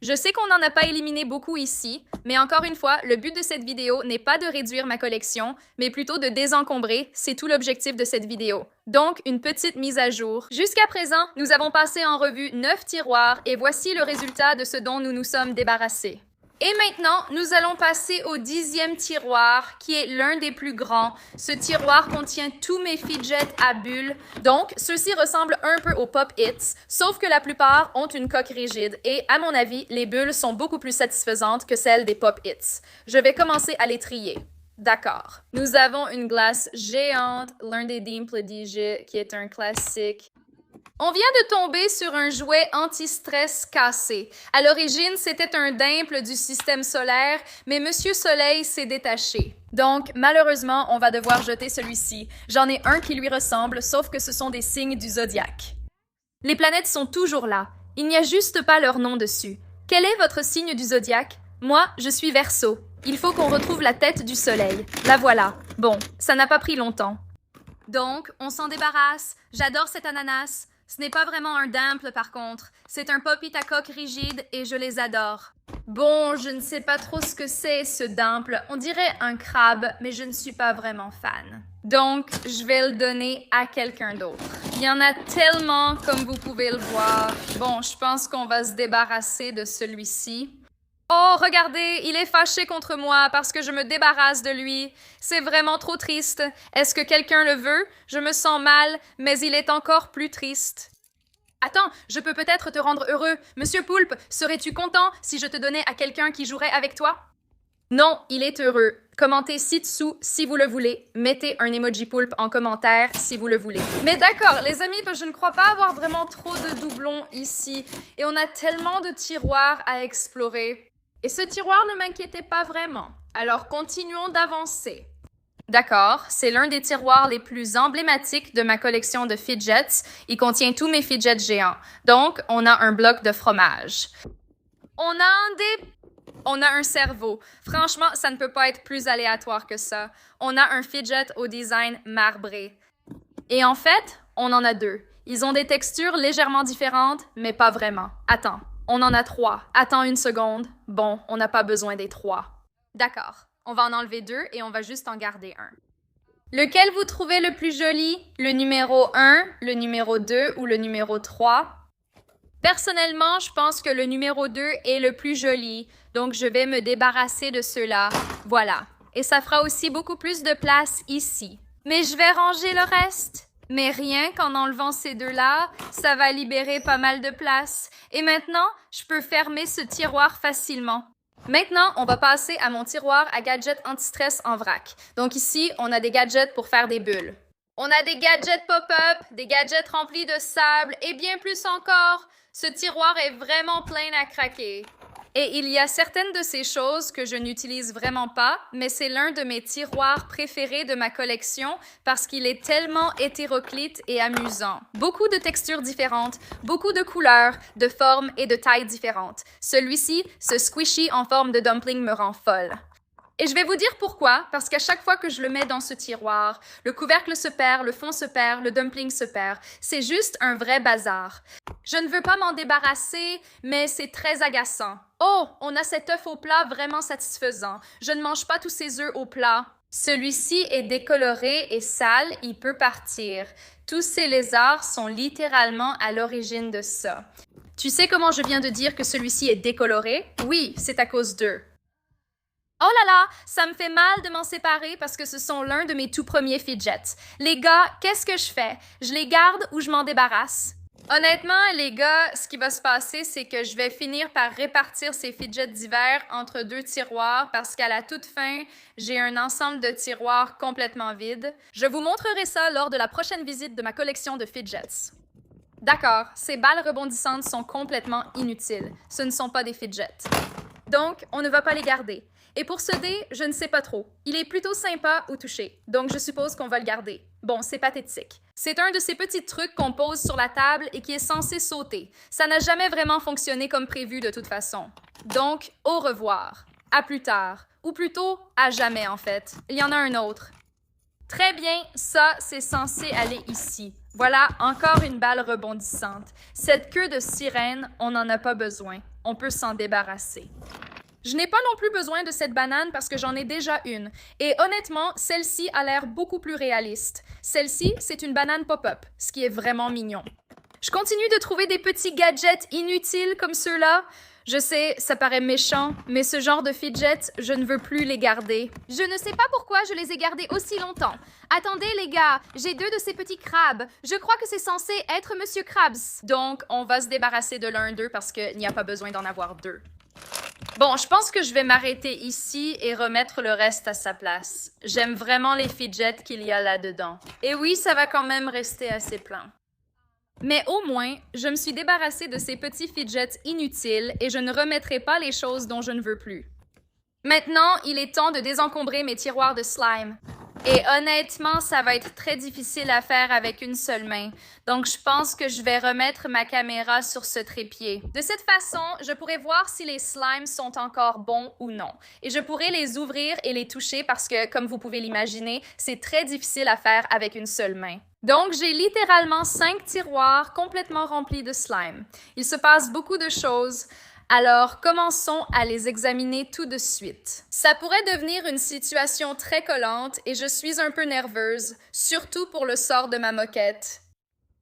Je sais qu'on n'en a pas éliminé beaucoup ici, mais encore une fois, le but de cette vidéo n'est pas de réduire ma collection, mais plutôt de désencombrer, c'est tout l'objectif de cette vidéo. Donc, une petite mise à jour. Jusqu'à présent, nous avons passé en revue 9 tiroirs et voici le résultat de ce dont nous nous sommes débarrassés. Et maintenant, nous allons passer au 10e tiroir, qui est l'un des plus grands. Ce tiroir contient tous mes fidgets à bulles. Donc, ceux-ci ressemblent un peu aux Pop-Its, sauf que la plupart ont une coque rigide. Et, à mon avis, les bulles sont beaucoup plus satisfaisantes que celles des Pop-Its. Je vais commencer à les trier. D'accord. Nous avons une glace géante, l'un des Dimple DJ, qui est un classique. On vient de tomber sur un jouet anti-stress cassé. À l'origine, c'était un dimple du système solaire, mais Monsieur Soleil s'est détaché. Donc, malheureusement, on va devoir jeter celui-ci. J'en ai un qui lui ressemble, sauf que ce sont des signes du zodiaque. Les planètes sont toujours là. Il n'y a juste pas leur nom dessus. Quel est votre signe du zodiaque? Moi, je suis Verseau. Il faut qu'on retrouve la tête du soleil. La voilà. Bon, ça n'a pas pris longtemps. Donc, on s'en débarrasse. J'adore cet ananas. Ce n'est pas vraiment un dimple, par contre. C'est un Pop-It à coque rigide et je les adore. Bon, je ne sais pas trop ce que c'est, ce dimple. On dirait un crabe, mais je ne suis pas vraiment fan. Donc, je vais le donner à quelqu'un d'autre. Il y en a tellement, comme vous pouvez le voir. Bon, je pense qu'on va se débarrasser de celui-ci. Oh, regardez, il est fâché contre moi parce que je me débarrasse de lui. C'est vraiment trop triste. Est-ce que quelqu'un le veut? Je me sens mal, mais il est encore plus triste. Attends, je peux peut-être te rendre heureux. Monsieur Poulpe, serais-tu content si je te donnais à quelqu'un qui jouerait avec toi? Non, il est heureux. Commentez ci-dessous si vous le voulez. Mettez un emoji poulpe en commentaire si vous le voulez. Mais d'accord, les amis, je ne crois pas avoir vraiment trop de doublons ici. Et on a tellement de tiroirs à explorer. Et ce tiroir ne m'inquiétait pas vraiment. Alors continuons d'avancer. D'accord, c'est l'un des tiroirs les plus emblématiques de ma collection de fidgets. Il contient tous mes fidgets géants. Donc, on a un bloc de fromage. On a un cerveau. Franchement, ça ne peut pas être plus aléatoire que ça. On a un fidget au design marbré. Et en fait, on en a deux. Ils ont des textures légèrement différentes, mais pas vraiment. Attends, on en a trois. Attends une seconde. Bon, on n'a pas besoin des trois. D'accord, on va en enlever deux et on va juste en garder un. Lequel vous trouvez le plus joli? Le numéro 1, le numéro 2 ou le numéro 3? Personnellement, je pense que le numéro 2 est le plus joli, donc je vais me débarrasser de ceux-là. Voilà. Et ça fera aussi beaucoup plus de place ici. Mais je vais ranger le reste. Mais rien qu'en enlevant ces deux-là, ça va libérer pas mal de place. Et maintenant, je peux fermer ce tiroir facilement. Maintenant, on va passer à mon tiroir à gadgets anti-stress en vrac. Donc ici, on a des gadgets pour faire des bulles. On a des gadgets pop-up, des gadgets remplis de sable et bien plus encore. Ce tiroir est vraiment plein à craquer. Et il y a certaines de ces choses que je n'utilise vraiment pas, mais c'est l'un de mes tiroirs préférés de ma collection parce qu'il est tellement hétéroclite et amusant. Beaucoup de textures différentes, beaucoup de couleurs, de formes et de tailles différentes. Celui-ci, ce squishy en forme de dumpling me rend folle. Et je vais vous dire pourquoi, parce qu'à chaque fois que je le mets dans ce tiroir, le couvercle se perd, le fond se perd, le dumpling se perd. C'est juste un vrai bazar. Je ne veux pas m'en débarrasser, mais c'est très agaçant. Oh, on a cet œuf au plat vraiment satisfaisant. Je ne mange pas tous ces œufs au plat. Celui-ci est décoloré et sale, il peut partir. Tous ces lézards sont littéralement à l'origine de ça. Tu sais comment je viens de dire que celui-ci est décoloré? Oui, c'est à cause d'eux. Oh là là, ça me fait mal de m'en séparer parce que ce sont l'un de mes tout premiers fidgets. Les gars, qu'est-ce que je fais? Je les garde ou je m'en débarrasse? Honnêtement, les gars, ce qui va se passer, c'est que je vais finir par répartir ces fidgets d'hiver entre deux tiroirs parce qu'à la toute fin, j'ai un ensemble de tiroirs complètement vides. Je vous montrerai ça lors de la prochaine visite de ma collection de fidgets. D'accord, ces balles rebondissantes sont complètement inutiles. Ce ne sont pas des fidgets. Donc, on ne va pas les garder. Et pour ce dé, je ne sais pas trop. Il est plutôt sympa au toucher, donc je suppose qu'on va le garder. Bon, c'est pathétique. C'est un de ces petits trucs qu'on pose sur la table et qui est censé sauter. Ça n'a jamais vraiment fonctionné comme prévu de toute façon. Donc, au revoir. À plus tard. Ou plutôt, à jamais en fait. Il y en a un autre. Très bien, ça, c'est censé aller ici. Voilà, encore une balle rebondissante. Cette queue de sirène, on n'en a pas besoin. On peut s'en débarrasser. Je n'ai pas non plus besoin de cette banane parce que j'en ai déjà une. Et honnêtement, celle-ci a l'air beaucoup plus réaliste. Celle-ci, c'est une banane pop-up, ce qui est vraiment mignon. Je continue de trouver des petits gadgets inutiles comme ceux-là. Je sais, ça paraît méchant, mais ce genre de fidgets, je ne veux plus les garder. Je ne sais pas pourquoi je les ai gardés aussi longtemps. Attendez les gars, j'ai deux de ces petits crabes. Je crois que c'est censé être Monsieur Krabs. Donc, on va se débarrasser de l'un d'eux parce qu'il n'y a pas besoin d'en avoir deux. Bon, je pense que je vais m'arrêter ici et remettre le reste à sa place. J'aime vraiment les fidgets qu'il y a là-dedans. Et oui, ça va quand même rester assez plein. Mais au moins, je me suis débarrassée de ces petits fidgets inutiles et je ne remettrai pas les choses dont je ne veux plus. Maintenant, il est temps de désencombrer mes tiroirs de slime. Et honnêtement, ça va être très difficile à faire avec une seule main. Donc, je pense que je vais remettre ma caméra sur ce trépied. De cette façon, je pourrai voir si les slimes sont encore bons ou non. Et je pourrai les ouvrir et les toucher parce que, comme vous pouvez l'imaginer, c'est très difficile à faire avec une seule main. Donc, j'ai littéralement 5 tiroirs complètement remplis de slime. Il se passe beaucoup de choses. Alors, commençons à les examiner tout de suite. Ça pourrait devenir une situation très collante et je suis un peu nerveuse, surtout pour le sort de ma moquette.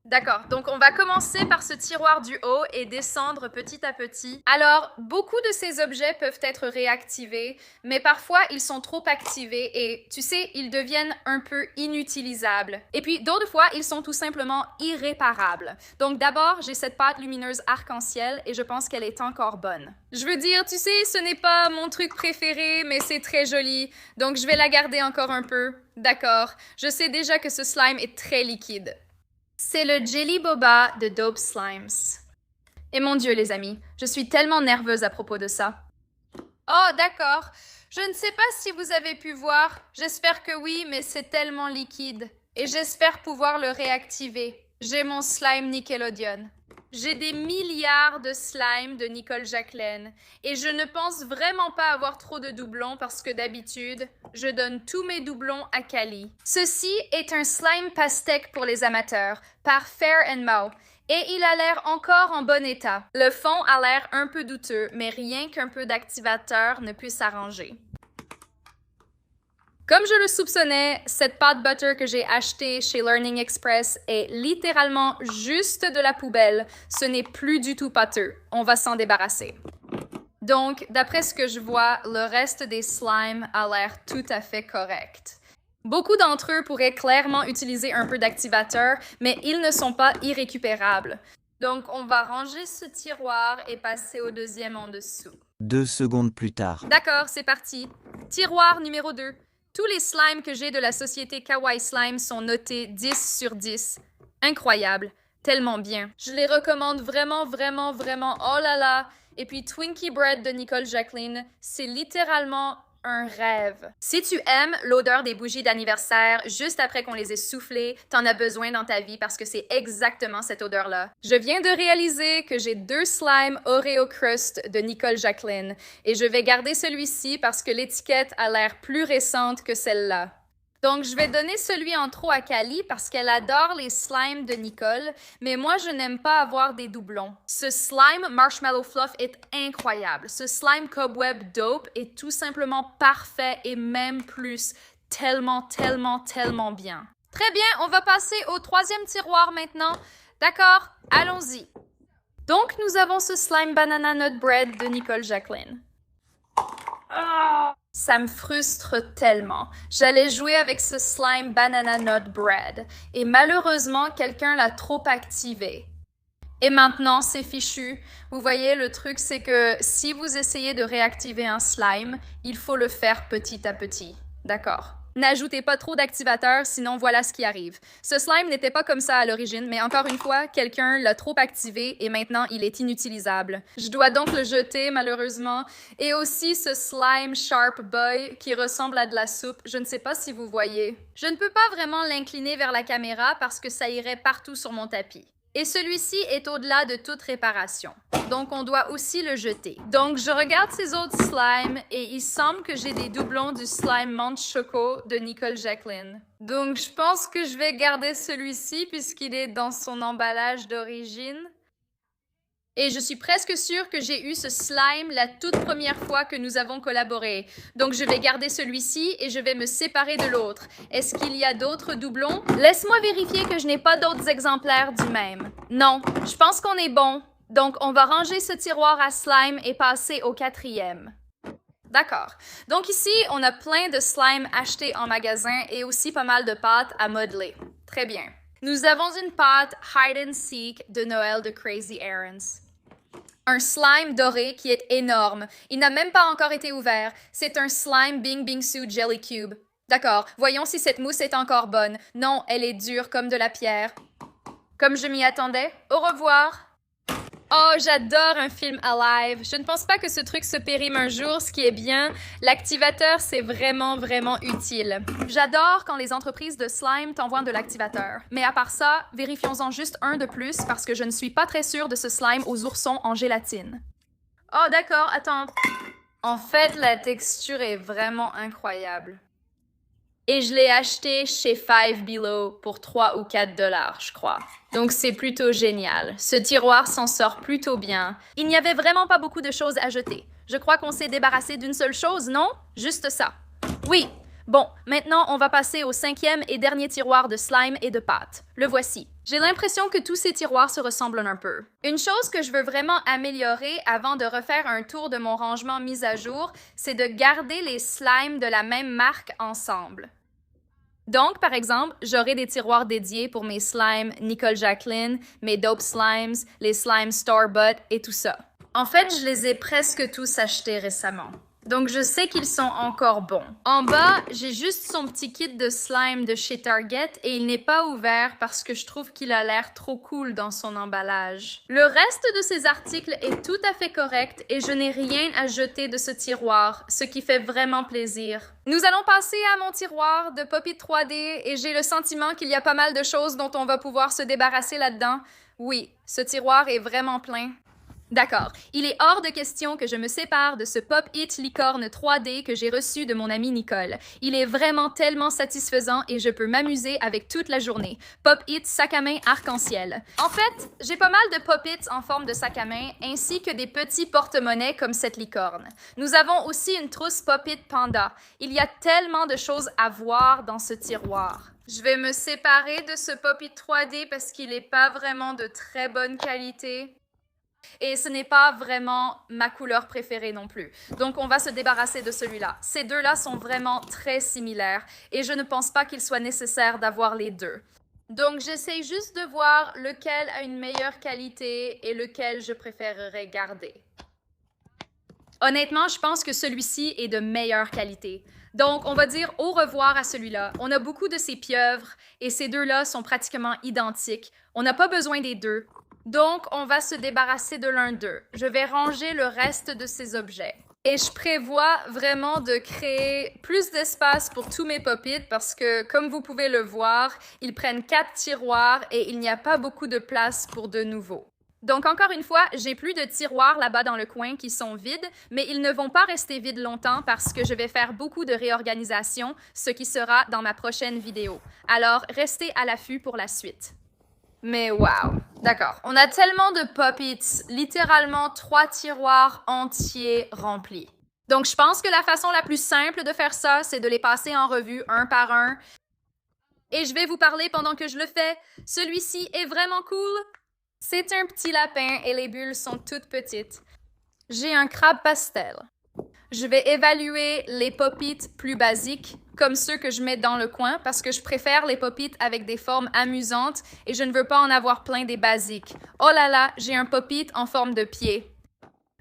D'accord, donc on va commencer par ce tiroir du haut et descendre petit à petit. Alors, beaucoup de ces objets peuvent être réactivés, mais parfois ils sont trop activés et, tu sais, ils deviennent un peu inutilisables. Et puis, d'autres fois, ils sont tout simplement irréparables. Donc d'abord, j'ai cette pâte lumineuse arc-en-ciel et je pense qu'elle est encore bonne. Je veux dire, tu sais, ce n'est pas mon truc préféré, mais c'est très joli, donc je vais la garder encore un peu. D'accord, je sais déjà que ce slime est très liquide. C'est le Jelly Boba de Dope Slimes. Et mon Dieu, les amis, je suis tellement nerveuse à propos de ça. Oh, d'accord. Je ne sais pas si vous avez pu voir, j'espère que oui, mais c'est tellement liquide. Et j'espère pouvoir le réactiver. J'ai mon slime Nickelodeon. J'ai des milliards de slimes de Nicole Jacqueline et je ne pense vraiment pas avoir trop de doublons parce que d'habitude, je donne tous mes doublons à Kali. Ceci est un slime pastèque pour les amateurs par Fair & Mau et il a l'air encore en bon état. Le fond a l'air un peu douteux, mais rien qu'un peu d'activateur ne peut s'arranger. Comme je le soupçonnais, cette pâte butter que j'ai achetée chez Learning Express est littéralement juste de la poubelle. Ce n'est plus du tout pâteux. On va s'en débarrasser. Donc, d'après ce que je vois, le reste des slimes a l'air tout à fait correct. Beaucoup d'entre eux pourraient clairement utiliser un peu d'activateur, mais ils ne sont pas irrécupérables. Donc, on va ranger ce tiroir et passer au deuxième en dessous. 2 secondes plus tard. D'accord, c'est parti. Tiroir numéro 2. Tous les slimes que j'ai de la société Kawaii Slime sont notés 10 sur 10. Incroyable. Tellement bien. Je les recommande vraiment, vraiment, vraiment. Oh là là! Et puis Twinkie Bread de Nicole Jacqueline, c'est littéralement un rêve. Si tu aimes l'odeur des bougies d'anniversaire juste après qu'on les ait soufflées, t'en as besoin dans ta vie parce que c'est exactement cette odeur-là. Je viens de réaliser que j'ai 2 slimes Oreo Crust de Nicole Jacqueline et je vais garder celui-ci parce que l'étiquette a l'air plus récente que celle-là. Donc, je vais donner celui en trop à Kali parce qu'elle adore les slimes de Nicole, mais moi, je n'aime pas avoir des doublons. Ce slime Marshmallow Fluff est incroyable. Ce slime Cobweb Dope est tout simplement parfait et même plus. Tellement, tellement, tellement bien. Très bien, on va passer au 3e tiroir maintenant. D'accord, allons-y. Donc, nous avons ce slime Banana Nut Bread de Nicole Jacqueline. Ça me frustre tellement. J'allais jouer avec ce slime Banana Nut Bread et malheureusement, quelqu'un l'a trop activé. Et maintenant, c'est fichu. Vous voyez, le truc, c'est que si vous essayez de réactiver un slime, il faut le faire petit à petit. D'accord? N'ajoutez pas trop d'activateurs, sinon voilà ce qui arrive. Ce slime n'était pas comme ça à l'origine, mais encore une fois, quelqu'un l'a trop activé et maintenant il est inutilisable. Je dois donc le jeter, malheureusement. Et aussi ce slime Sharp Boy qui ressemble à de la soupe. Je ne sais pas si vous voyez. Je ne peux pas vraiment l'incliner vers la caméra parce que ça irait partout sur mon tapis. Et celui-ci est au-delà de toute réparation. Donc, on doit aussi le jeter. Donc, je regarde ces autres slimes et il semble que j'ai des doublons du slime Monte Choco de Nicole Jacqueline. Donc, je pense que je vais garder celui-ci puisqu'il est dans son emballage d'origine. Et je suis presque sûre que j'ai eu ce slime la toute première fois que nous avons collaboré. Donc, je vais garder celui-ci et je vais me séparer de l'autre. Est-ce qu'il y a d'autres doublons? Laisse-moi vérifier que je n'ai pas d'autres exemplaires du même. Non, je pense qu'on est bon. Donc, on va ranger ce tiroir à slime et passer au 4e. D'accord. Donc ici, on a plein de slime achetés en magasin et aussi pas mal de pâtes à modeler. Très bien. Nous avons une pâte Hide and Seek de Noël de Crazy Errands. Un slime doré qui est énorme. Il n'a même pas encore été ouvert. C'est un slime Bing Bingsu Jelly Cube. D'accord, voyons si cette mousse est encore bonne. Non, elle est dure comme de la pierre. Comme je m'y attendais. Au revoir. Oh, j'adore un film Alive. Je ne pense pas que ce truc se périme un jour, ce qui est bien. L'activateur, c'est vraiment, vraiment utile. J'adore quand les entreprises de slime t'envoient de l'activateur. Mais à part ça, vérifions-en juste un de plus parce que je ne suis pas très sûre de ce slime aux oursons en gélatine. Oh, d'accord, attends. En fait, la texture est vraiment incroyable. Et je l'ai acheté chez Five Below pour 3 ou 4 $, je crois. Donc c'est plutôt génial. Ce tiroir s'en sort plutôt bien. Il n'y avait vraiment pas beaucoup de choses à jeter. Je crois qu'on s'est débarrassé d'une seule chose, non? Juste ça. Oui. Bon, maintenant on va passer au 5e et dernier tiroir de slime et de pâte. Le voici. J'ai l'impression que tous ces tiroirs se ressemblent un peu. Une chose que je veux vraiment améliorer avant de refaire un tour de mon rangement mis à jour, c'est de garder les slimes de la même marque ensemble. Donc, par exemple, j'aurai des tiroirs dédiés pour mes slimes Nicole Jacqueline, mes Dope Slimes, les slimes Store Bought et tout ça. En fait, je les ai presque tous achetés récemment. Donc, je sais qu'ils sont encore bons. En bas, j'ai juste son petit kit de slime de chez Target et il n'est pas ouvert parce que je trouve qu'il a l'air trop cool dans son emballage. Le reste de ces articles est tout à fait correct et je n'ai rien à jeter de ce tiroir, ce qui fait vraiment plaisir. Nous allons passer à mon tiroir de Pop-It 3D et j'ai le sentiment qu'il y a pas mal de choses dont on va pouvoir se débarrasser là-dedans. Oui, ce tiroir est vraiment plein. D'accord. Il est hors de question que je me sépare de ce Pop-It licorne 3D que j'ai reçu de mon amie Nicole. Il est vraiment tellement satisfaisant et je peux m'amuser avec toute la journée. Pop-It sac à main arc-en-ciel. En fait, j'ai pas mal de Pop-Its en forme de sac à main ainsi que des petits porte-monnaies comme cette licorne. Nous avons aussi une trousse Pop-It Panda. Il y a tellement de choses à voir dans ce tiroir. Je vais me séparer de ce Pop-It 3D parce qu'il n'est pas vraiment de très bonne qualité. Et ce n'est pas vraiment ma couleur préférée non plus. Donc, on va se débarrasser de celui-là. Ces deux-là sont vraiment très similaires et je ne pense pas qu'il soit nécessaire d'avoir les deux. Donc, j'essaie juste de voir lequel a une meilleure qualité et lequel je préférerais garder. Honnêtement, je pense que celui-ci est de meilleure qualité. Donc, on va dire au revoir à celui-là. On a beaucoup de ces pieuvres et ces deux-là sont pratiquement identiques. On n'a pas besoin des deux. Donc, on va se débarrasser de l'un d'eux. Je vais ranger le reste de ces objets. Et je prévois vraiment de créer plus d'espace pour tous mes Pop-It parce que, comme vous pouvez le voir, ils prennent 4 tiroirs et il n'y a pas beaucoup de place pour de nouveaux. Donc, encore une fois, j'ai plus de tiroirs là-bas dans le coin qui sont vides, mais ils ne vont pas rester vides longtemps parce que je vais faire beaucoup de réorganisation, ce qui sera dans ma prochaine vidéo. Alors, restez à l'affût pour la suite. Mais wow! D'accord. On a tellement de Pop-Its, littéralement 3 tiroirs entiers remplis. Donc, je pense que la façon la plus simple de faire ça, c'est de les passer en revue un par un. Et je vais vous parler pendant que je le fais. Celui-ci est vraiment cool. C'est un petit lapin et les bulles sont toutes petites. J'ai un crabe pastel. Je vais évaluer les Pop-It plus basiques, comme ceux que je mets dans le coin, parce que je préfère les Pop-It avec des formes amusantes et je ne veux pas en avoir plein des basiques. Oh là là, j'ai un Pop-It en forme de pied.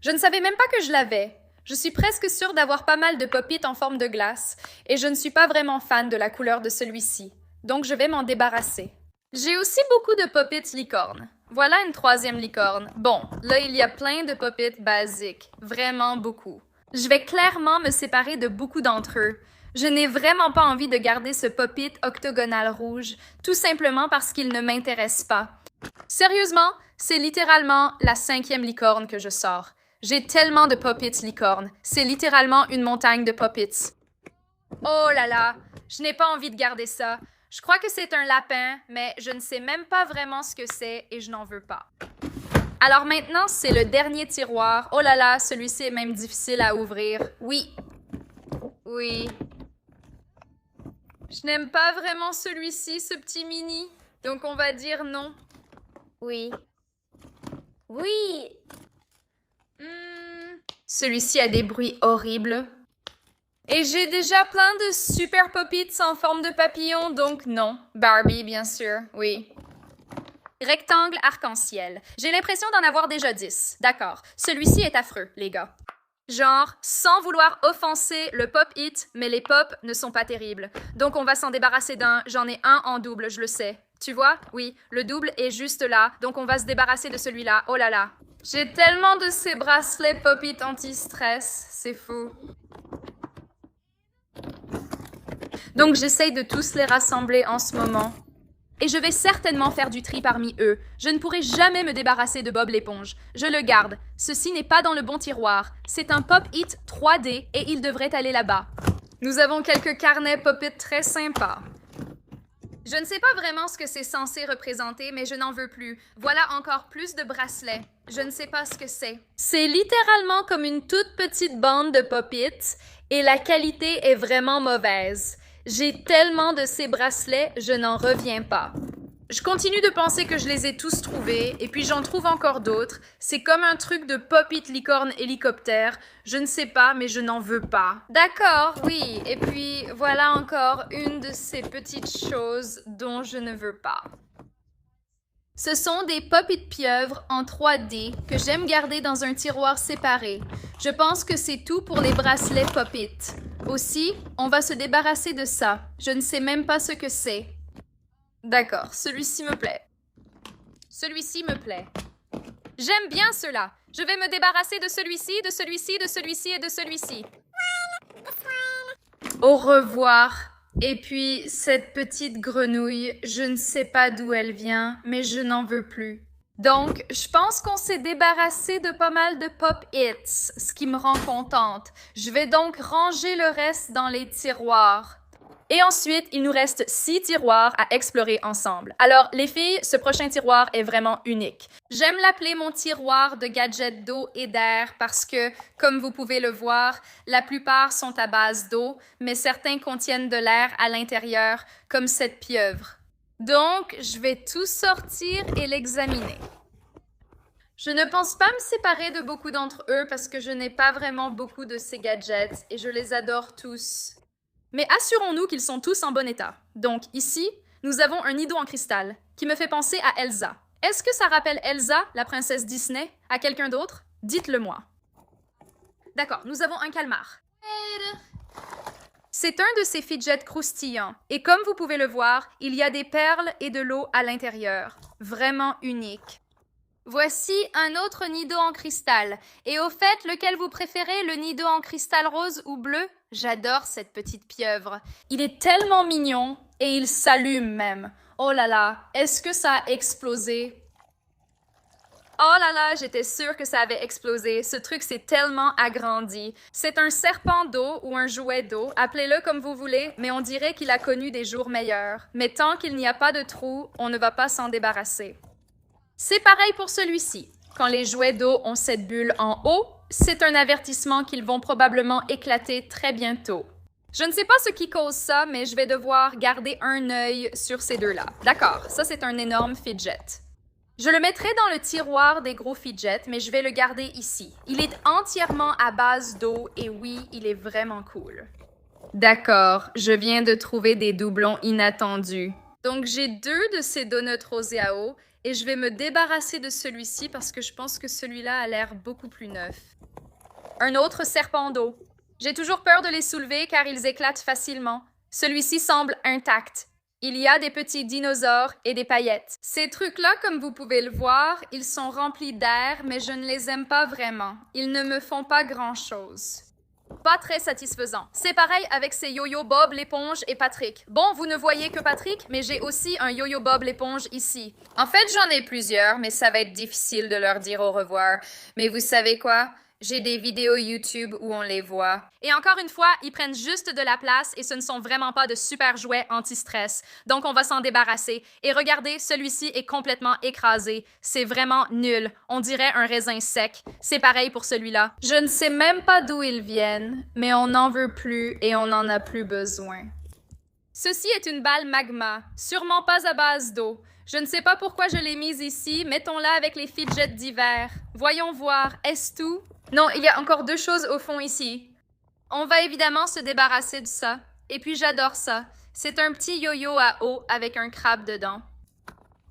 Je ne savais même pas que je l'avais. Je suis presque sûre d'avoir pas mal de Pop-It en forme de glace et je ne suis pas vraiment fan de la couleur de celui-ci. Donc je vais m'en débarrasser. J'ai aussi beaucoup de Pop-It licorne. Voilà une troisième licorne. Bon, là il y a plein de Pop-It basiques. Vraiment beaucoup. Je vais clairement me séparer de beaucoup d'entre eux. Je n'ai vraiment pas envie de garder ce Pop-It octogonal rouge, tout simplement parce qu'il ne m'intéresse pas. Sérieusement, c'est littéralement la 5e licorne que je sors. J'ai tellement de Pop-Its licorne. C'est littéralement une montagne de Pop-Its. Oh là là, je n'ai pas envie de garder ça. Je crois que c'est un lapin, mais je ne sais même pas vraiment ce que c'est et je n'en veux pas. Alors maintenant, c'est le dernier tiroir. Oh là là, celui-ci est même difficile à ouvrir. Oui. Oui. Je n'aime pas vraiment celui-ci, ce petit mini. Donc on va dire non. Oui. Oui. Celui-ci a des bruits horribles. Et j'ai déjà plein de super Pop-Its en forme de papillon, donc non. Barbie, bien sûr, oui. Rectangle arc-en-ciel. J'ai l'impression d'en avoir déjà 10. D'accord. Celui-ci est affreux, les gars. Genre, sans vouloir offenser le Pop-It, mais les Pop ne sont pas terribles. Donc on va s'en débarrasser d'un. J'en ai un en double, je le sais. Tu vois? Oui, le double est juste là, donc on va se débarrasser de celui-là. Oh là là. J'ai tellement de ces bracelets Pop-It anti-stress. C'est fou. Donc j'essaye de tous les rassembler en ce moment. Et je vais certainement faire du tri parmi eux. Je ne pourrai jamais me débarrasser de Bob l'éponge. Je le garde. Ceci n'est pas dans le bon tiroir. C'est un Pop-It 3D et il devrait aller là-bas. Nous avons quelques carnets Pop-It très sympas. Je ne sais pas vraiment ce que c'est censé représenter, mais je n'en veux plus. Voilà encore plus de bracelets. Je ne sais pas ce que c'est. C'est littéralement comme une toute petite bande de Pop-It et la qualité est vraiment mauvaise. J'ai tellement de ces bracelets, je n'en reviens pas. Je continue de penser que je les ai tous trouvés, et puis j'en trouve encore d'autres. C'est comme un truc de Pop-It licorne hélicoptère. Je ne sais pas, mais je n'en veux pas. D'accord, oui. Et puis, voilà encore une de ces petites choses dont je ne veux pas. Ce sont des pop-it pieuvres en 3D que j'aime garder dans un tiroir séparé. Je pense que c'est tout pour les bracelets pop-it. Aussi, on va se débarrasser de ça. Je ne sais même pas ce que c'est. D'accord, celui-ci me plaît. Celui-ci me plaît. J'aime bien cela. Je vais me débarrasser de celui-ci, de celui-ci, de celui-ci et de celui-ci. Au revoir. Et puis, cette petite grenouille, je ne sais pas d'où elle vient, mais je n'en veux plus. Donc, je pense qu'on s'est débarrassé de pas mal de pop-its, ce qui me rend contente. Je vais donc ranger le reste dans les tiroirs. Et ensuite, il nous reste 6 tiroirs à explorer ensemble. Alors, les filles, ce prochain tiroir est vraiment unique. J'aime l'appeler mon tiroir de gadgets d'eau et d'air parce que, comme vous pouvez le voir, la plupart sont à base d'eau, mais certains contiennent de l'air à l'intérieur, comme cette pieuvre. Donc, je vais tout sortir et l'examiner. Je ne pense pas me séparer de beaucoup d'entre eux parce que je n'ai pas vraiment beaucoup de ces gadgets et je les adore tous. Mais assurons-nous qu'ils sont tous en bon état. Donc ici, nous avons un nid d'eau en cristal qui me fait penser à Elsa. Est-ce que ça rappelle Elsa, la princesse Disney, à quelqu'un d'autre? Dites-le-moi. D'accord, nous avons un calmar. C'est un de ces fidgets croustillants. Et comme vous pouvez le voir, il y a des perles et de l'eau à l'intérieur. Vraiment unique. Voici un autre nid d'eau en cristal. Et au fait, lequel vous préférez, le nid d'eau en cristal rose ou bleu? J'adore cette petite pieuvre. Il est tellement mignon et il s'allume même. Oh là là, est-ce que ça a explosé? Oh là là, j'étais sûre que ça avait explosé. Ce truc s'est tellement agrandi. C'est un serpent d'eau ou un jouet d'eau, appelez-le comme vous voulez, mais on dirait qu'il a connu des jours meilleurs. Mais tant qu'il n'y a pas de trou, on ne va pas s'en débarrasser. C'est pareil pour celui-ci. Quand les jouets d'eau ont cette bulle en haut, c'est un avertissement qu'ils vont probablement éclater très bientôt. Je ne sais pas ce qui cause ça, mais je vais devoir garder un œil sur ces deux-là. D'accord, ça c'est un énorme fidget. Je le mettrai dans le tiroir des gros fidgets, mais je vais le garder ici. Il est entièrement à base d'eau et oui, il est vraiment cool. D'accord, je viens de trouver des doublons inattendus. Donc j'ai 2 de ces donuts rosés à eau et je vais me débarrasser de celui-ci parce que je pense que celui-là a l'air beaucoup plus neuf. Un autre serpent d'eau. J'ai toujours peur de les soulever car ils éclatent facilement. Celui-ci semble intact. Il y a des petits dinosaures et des paillettes. Ces trucs-là, comme vous pouvez le voir, ils sont remplis d'air, mais je ne les aime pas vraiment. Ils ne me font pas grand-chose. Pas très satisfaisant. C'est pareil avec ces yo-yo Bob l'éponge et Patrick. Bon, vous ne voyez que Patrick, mais j'ai aussi un yo-yo Bob l'éponge ici. En fait, j'en ai plusieurs, mais ça va être difficile de leur dire au revoir. Mais vous savez quoi? J'ai des vidéos YouTube où on les voit. Et encore une fois, ils prennent juste de la place et ce ne sont vraiment pas de super jouets anti-stress. Donc, on va s'en débarrasser. Et regardez, celui-ci est complètement écrasé. C'est vraiment nul. On dirait un raisin sec. C'est pareil pour celui-là. Je ne sais même pas d'où ils viennent, mais on n'en veut plus et on n'en a plus besoin. Ceci est une balle magma, sûrement pas à base d'eau. Je ne sais pas pourquoi je l'ai mise ici. Mettons-la avec les fidgets d'hiver. Voyons voir. Est-ce tout? Non, il y a encore 2 choses au fond ici. On va évidemment se débarrasser de ça. Et puis j'adore ça. C'est un petit yo-yo à eau avec un crabe dedans.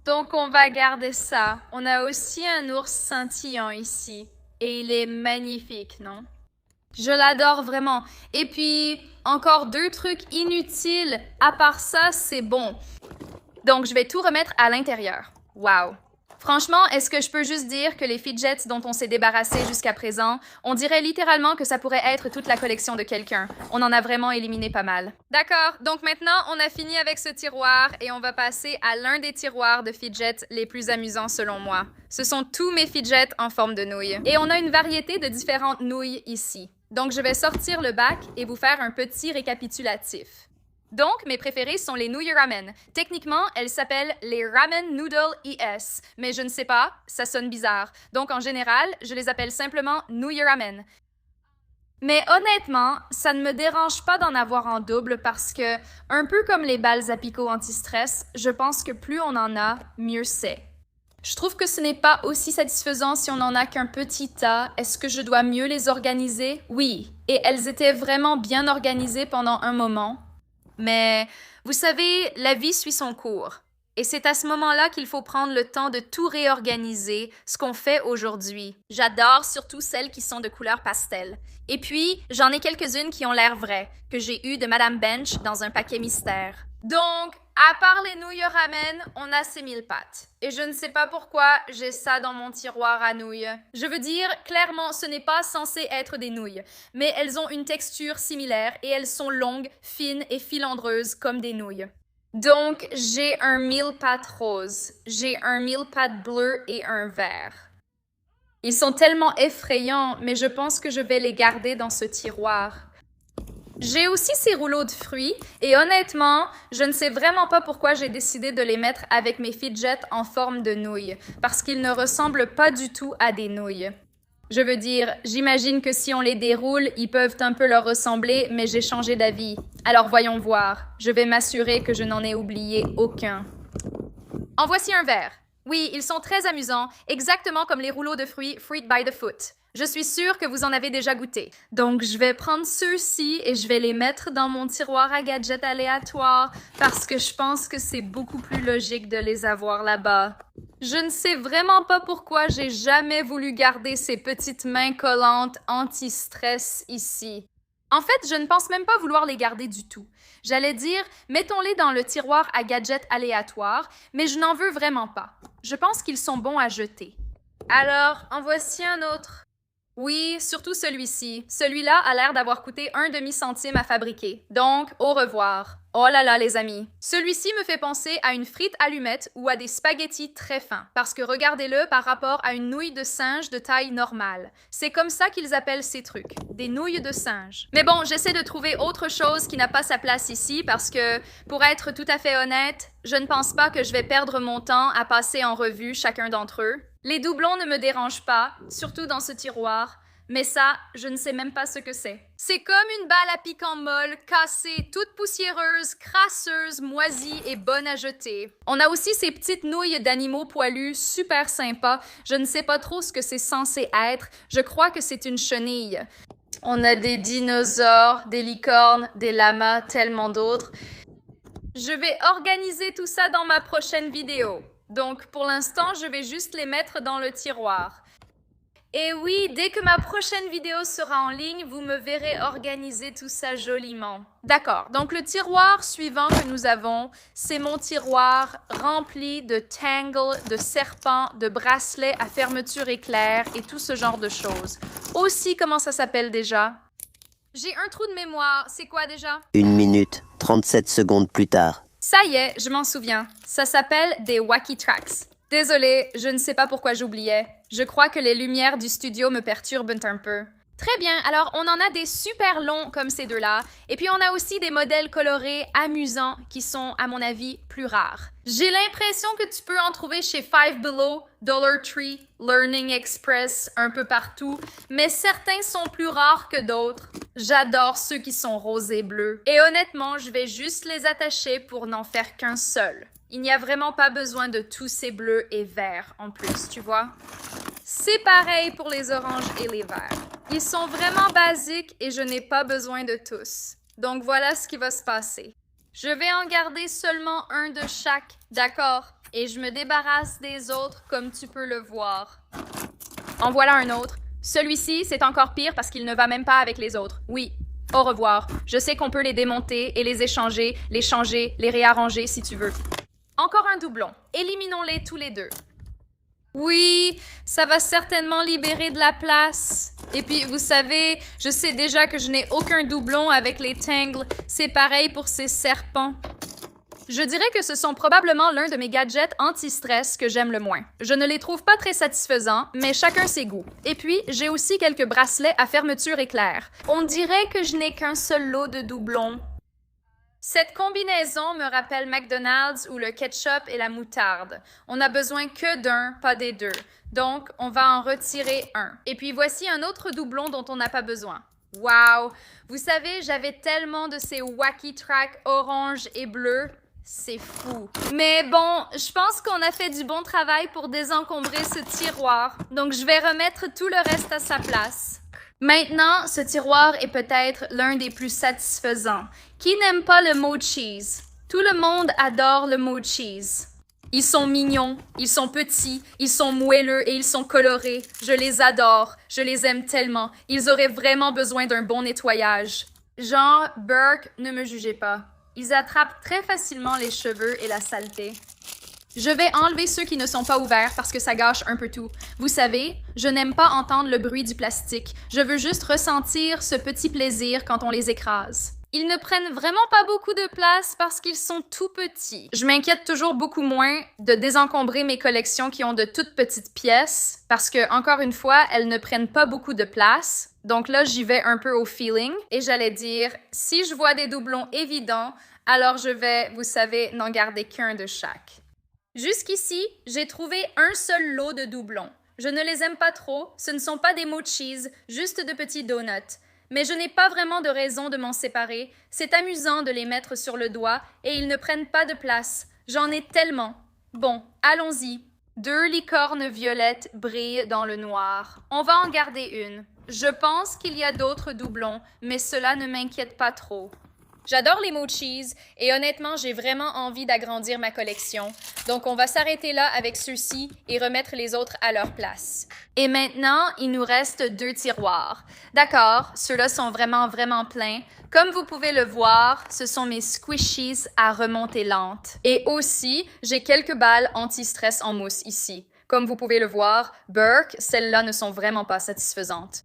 Donc on va garder ça. On a aussi un ours scintillant ici. Et il est magnifique, non? Je l'adore vraiment. Et puis, encore 2 trucs inutiles. À part ça, c'est bon. Donc je vais tout remettre à l'intérieur. Wow! Franchement, est-ce que je peux juste dire que les fidgets dont on s'est débarrassé jusqu'à présent, on dirait littéralement que ça pourrait être toute la collection de quelqu'un. On en a vraiment éliminé pas mal. D'accord, donc maintenant, on a fini avec ce tiroir et on va passer à l'un des tiroirs de fidgets les plus amusants selon moi. Ce sont tous mes fidgets en forme de nouilles. Et on a une variété de différentes nouilles ici. Donc je vais sortir le bac et vous faire un petit récapitulatif. Donc, mes préférées sont les nouilles ramen. Techniquement, elles s'appellent les Ramen Noodle ES, mais je ne sais pas, ça sonne bizarre. Donc, en général, je les appelle simplement nouilles ramen. Mais honnêtement, ça ne me dérange pas d'en avoir en double parce que, un peu comme les balles à picot anti-stress, je pense que plus on en a, mieux c'est. Je trouve que ce n'est pas aussi satisfaisant si on n'en a qu'un petit tas. Est-ce que je dois mieux les organiser? Oui, et elles étaient vraiment bien organisées pendant un moment. Mais, vous savez, la vie suit son cours. Et c'est à ce moment-là qu'il faut prendre le temps de tout réorganiser, ce qu'on fait aujourd'hui. J'adore surtout celles qui sont de couleur pastel. Et puis, j'en ai quelques-unes qui ont l'air vraies, que j'ai eues de Madame Bench dans un paquet mystère. Donc, à part les nouilles ramen, on a ces 1000 pâtes. Et je ne sais pas pourquoi j'ai ça dans mon tiroir à nouilles. Je veux dire, clairement, ce n'est pas censé être des nouilles, mais elles ont une texture similaire et elles sont longues, fines et filandreuses comme des nouilles. Donc, j'ai un 1000 pâtes rose, j'ai un 1000 pâtes bleu et un vert. Ils sont tellement effrayants, mais je pense que je vais les garder dans ce tiroir. J'ai aussi ces rouleaux de fruits et honnêtement, je ne sais vraiment pas pourquoi j'ai décidé de les mettre avec mes fidgets en forme de nouilles, parce qu'ils ne ressemblent pas du tout à des nouilles. Je veux dire, j'imagine que si on les déroule, ils peuvent un peu leur ressembler, mais j'ai changé d'avis. Alors voyons voir. Je vais m'assurer que je n'en ai oublié aucun. En voici un verre. Oui, ils sont très amusants, exactement comme les rouleaux de fruits Fruit by the Foot. Je suis sûre que vous en avez déjà goûté. Donc, je vais prendre ceux-ci et je vais les mettre dans mon tiroir à gadgets aléatoires parce que je pense que c'est beaucoup plus logique de les avoir là-bas. Je ne sais vraiment pas pourquoi j'ai jamais voulu garder ces petites mains collantes anti-stress ici. En fait, je ne pense même pas vouloir les garder du tout. J'allais dire, mettons-les dans le tiroir à gadgets aléatoires, mais je n'en veux vraiment pas. Je pense qu'ils sont bons à jeter. Alors, en voici un autre. Oui, surtout celui-ci. Celui-là a l'air d'avoir coûté 1/2 centime à fabriquer. Donc, au revoir. Oh là là, les amis. Celui-ci me fait penser à une frite allumette ou à des spaghettis très fins, parce que regardez-le par rapport à une nouille de singe de taille normale. C'est comme ça qu'ils appellent ces trucs, des nouilles de singe. Mais bon, j'essaie de trouver autre chose qui n'a pas sa place ici, parce que, pour être tout à fait honnête, je ne pense pas que je vais perdre mon temps à passer en revue chacun d'entre eux. Les doublons ne me dérangent pas, surtout dans ce tiroir. Mais ça, je ne sais même pas ce que c'est. C'est comme une balle à piquant molle, cassée, toute poussiéreuse, crasseuse, moisie et bonne à jeter. On a aussi ces petites nouilles d'animaux poilus, super sympas. Je ne sais pas trop ce que c'est censé être. Je crois que c'est une chenille. On a des dinosaures, des licornes, des lamas, tellement d'autres. Je vais organiser tout ça dans ma prochaine vidéo. Donc, pour l'instant, je vais juste les mettre dans le tiroir. Et oui, dès que ma prochaine vidéo sera en ligne, vous me verrez organiser tout ça joliment. D'accord, donc le tiroir suivant que nous avons, c'est mon tiroir rempli de tangles, de serpents, de bracelets à fermeture éclair et tout ce genre de choses. Aussi, comment ça s'appelle déjà? J'ai un trou de mémoire, c'est quoi déjà? 1 minute, 37 secondes plus tard. Ça y est, je m'en souviens. Ça s'appelle des Wacky Tracks. Désolée, je ne sais pas pourquoi j'oubliais. Je crois que les lumières du studio me perturbent un peu. Très bien, alors on en a des super longs comme ces deux-là, et puis on a aussi des modèles colorés, amusants, qui sont, à mon avis, plus rares. J'ai l'impression que tu peux en trouver chez Five Below, Dollar Tree, Learning Express, un peu partout, mais certains sont plus rares que d'autres. J'adore ceux qui sont roses et bleus, et honnêtement, je vais juste les attacher pour n'en faire qu'un seul. Il n'y a vraiment pas besoin de tous ces bleus et verts en plus, tu vois? C'est pareil pour les oranges et les verts. Ils sont vraiment basiques et je n'ai pas besoin de tous. Donc voilà ce qui va se passer. Je vais en garder seulement un de chaque, d'accord? Et je me débarrasse des autres comme tu peux le voir. En voilà un autre. Celui-ci, c'est encore pire parce qu'il ne va même pas avec les autres. Oui. Au revoir. Je sais qu'on peut les démonter et les échanger, les changer, les réarranger si tu veux. Encore un doublon. Éliminons-les tous les deux. Oui, ça va certainement libérer de la place. Et puis, vous savez, je sais déjà que je n'ai aucun doublon avec les tangles. C'est pareil pour ces serpents. Je dirais que ce sont probablement l'un de mes gadgets anti-stress que j'aime le moins. Je ne les trouve pas très satisfaisants, mais chacun ses goûts. Et puis, j'ai aussi quelques bracelets à fermeture éclair. On dirait que je n'ai qu'un seul lot de doublons. Cette combinaison me rappelle McDonald's ou le ketchup et la moutarde. On n'a besoin que d'un, pas des deux. Donc, on va en retirer un. Et puis voici un autre doublon dont on n'a pas besoin. Wow! Vous savez, j'avais tellement de ces Wacky Tracks orange et bleu. C'est fou. Mais bon, je pense qu'on a fait du bon travail pour désencombrer ce tiroir. Donc, je vais remettre tout le reste à sa place. Maintenant, ce tiroir est peut-être l'un des plus satisfaisants. Qui n'aime pas le mot cheese? Tout le monde adore le mot cheese. Ils sont mignons, ils sont petits, ils sont moelleux et ils sont colorés. Je les adore, je les aime tellement. Ils auraient vraiment besoin d'un bon nettoyage. Genre, Burke, ne me jugez pas. Ils attrapent très facilement les cheveux et la saleté. Je vais enlever ceux qui ne sont pas ouverts parce que ça gâche un peu tout. Vous savez, je n'aime pas entendre le bruit du plastique. Je veux juste ressentir ce petit plaisir quand on les écrase. Ils ne prennent vraiment pas beaucoup de place parce qu'ils sont tout petits. Je m'inquiète toujours beaucoup moins de désencombrer mes collections qui ont de toutes petites pièces parce que, encore une fois, elles ne prennent pas beaucoup de place. Donc là, j'y vais un peu au feeling et j'allais dire, si je vois des doublons évidents, alors je vais, vous savez, n'en garder qu'un de chaque. Jusqu'ici, j'ai trouvé un seul lot de doublons. Je ne les aime pas trop, ce ne sont pas des mochis, juste de petits donuts. Mais je n'ai pas vraiment de raison de m'en séparer. C'est amusant de les mettre sur le doigt et ils ne prennent pas de place. J'en ai tellement. Bon, allons-y. 2 licornes violettes brillent dans le noir. On va en garder une. Je pense qu'il y a d'autres doublons, mais cela ne m'inquiète pas trop. J'adore les mochis et honnêtement, j'ai vraiment envie d'agrandir ma collection. Donc, on va s'arrêter là avec ceux-ci et remettre les autres à leur place. Et maintenant, il nous reste 2 tiroirs. D'accord, ceux-là sont vraiment pleins. Comme vous pouvez le voir, ce sont mes squishies à remontée lente. Et aussi, j'ai quelques balles anti-stress en mousse ici. Comme vous pouvez le voir, Burke, celles-là ne sont vraiment pas satisfaisantes.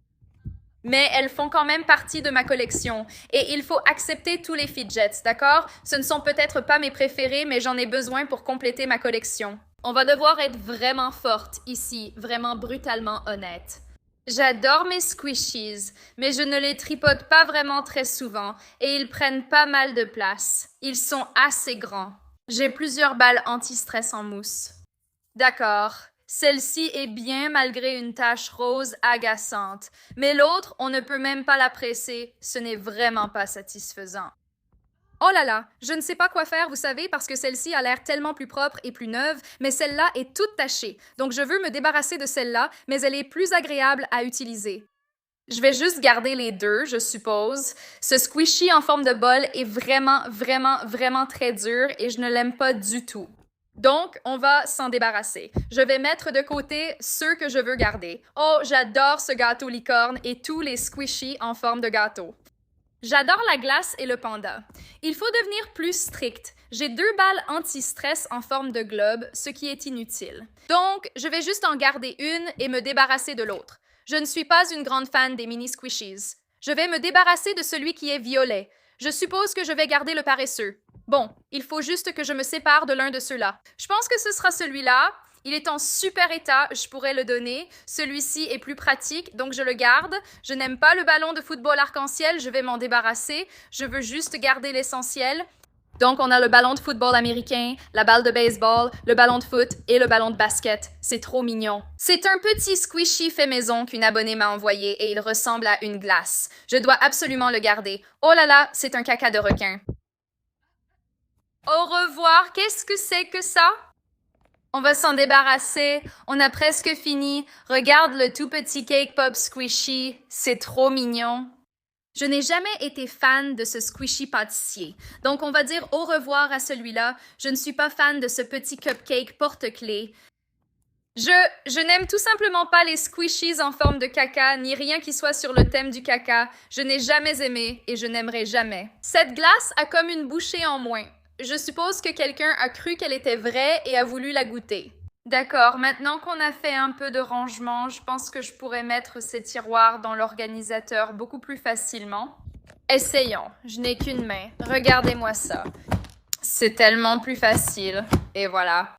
Mais elles font quand même partie de ma collection. Et il faut accepter tous les fidgets, d'accord? Ce ne sont peut-être pas mes préférés, mais j'en ai besoin pour compléter ma collection. On va devoir être vraiment forte ici, vraiment brutalement honnête. J'adore mes squishies, mais je ne les tripote pas vraiment très souvent et ils prennent pas mal de place. Ils sont assez grands. J'ai plusieurs balles anti-stress en mousse. D'accord. Celle-ci est bien malgré une tache rose agaçante, mais l'autre, on ne peut même pas la presser, ce n'est vraiment pas satisfaisant. Oh là là, je ne sais pas quoi faire, vous savez, parce que celle-ci a l'air tellement plus propre et plus neuve, mais celle-là est toute tachée, donc je veux me débarrasser de celle-là, mais elle est plus agréable à utiliser. Je vais juste garder les 2, je suppose. Ce squishy en forme de bol est vraiment très dur et je ne l'aime pas du tout. Donc, on va s'en débarrasser. Je vais mettre de côté ceux que je veux garder. Oh, j'adore ce gâteau licorne et tous les squishies en forme de gâteau. J'adore la glace et le panda. Il faut devenir plus strict. J'ai 2 balles anti-stress en forme de globe, ce qui est inutile. Donc, je vais juste en garder une et me débarrasser de l'autre. Je ne suis pas une grande fan des mini squishies. Je vais me débarrasser de celui qui est violet. Je suppose que je vais garder le paresseux. Bon, il faut juste que je me sépare de l'un de ceux-là. Je pense que ce sera celui-là. Il est en super état, je pourrais le donner. Celui-ci est plus pratique, donc je le garde. Je n'aime pas le ballon de football arc-en-ciel, je vais m'en débarrasser. Je veux juste garder l'essentiel. Donc, on a le ballon de football américain, la balle de baseball, le ballon de foot et le ballon de basket. C'est trop mignon. C'est un petit squishy fait maison qu'une abonnée m'a envoyé et il ressemble à une glace. Je dois absolument le garder. Oh là là, c'est un caca de requin. Au revoir, qu'est-ce que c'est que ça? On va s'en débarrasser, on a presque fini. Regarde le tout petit cake pop squishy, c'est trop mignon. Je n'ai jamais été fan de ce squishy pâtissier, donc on va dire au revoir à celui-là. Je ne suis pas fan de ce petit cupcake porte-clés. Je n'aime tout simplement pas les squishies en forme de caca, ni rien qui soit sur le thème du caca. Je n'ai jamais aimé et je n'aimerai jamais. Cette glace a comme une bouchée en moins. Je suppose que quelqu'un a cru qu'elle était vraie et a voulu la goûter. D'accord, maintenant qu'on a fait un peu de rangement, je pense que je pourrais mettre ces tiroirs dans l'organisateur beaucoup plus facilement. Essayons, je n'ai qu'une main. Regardez-moi ça. C'est tellement plus facile. Et voilà.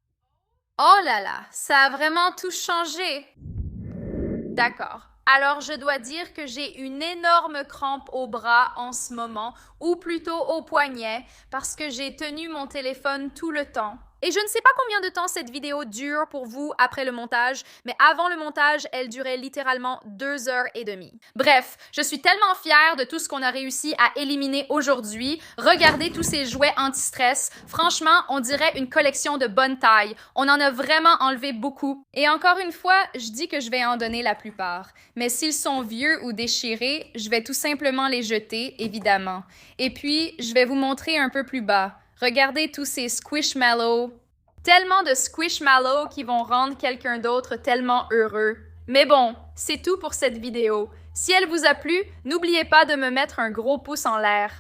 Oh là là, ça a vraiment tout changé. D'accord. Alors, je dois dire que j'ai une énorme crampe au bras en ce moment, ou plutôt au poignet, parce que j'ai tenu mon téléphone tout le temps. Et je ne sais pas combien de temps cette vidéo dure pour vous après le montage, mais avant le montage, elle durait littéralement 2h30. Bref, je suis tellement fière de tout ce qu'on a réussi à éliminer aujourd'hui. Regardez tous ces jouets anti-stress. Franchement, on dirait une collection de bonne taille. On en a vraiment enlevé beaucoup. Et encore une fois, je dis que je vais en donner la plupart. Mais s'ils sont vieux ou déchirés, je vais tout simplement les jeter, évidemment. Et puis, je vais vous montrer un peu plus bas. Regardez tous ces Squishmallows. Tellement de squishmallows qui vont rendre quelqu'un d'autre tellement heureux. Mais bon, c'est tout pour cette vidéo. Si elle vous a plu, n'oubliez pas de me mettre un gros pouce en l'air.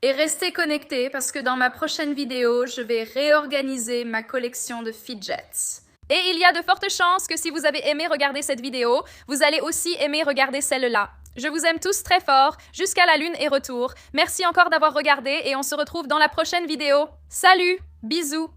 Et restez connectés parce que dans ma prochaine vidéo, je vais réorganiser ma collection de fidgets. Et il y a de fortes chances que si vous avez aimé regarder cette vidéo, vous allez aussi aimer regarder celle-là. Je vous aime tous très fort, jusqu'à la lune et retour. Merci encore d'avoir regardé et on se retrouve dans la prochaine vidéo. Salut, bisous!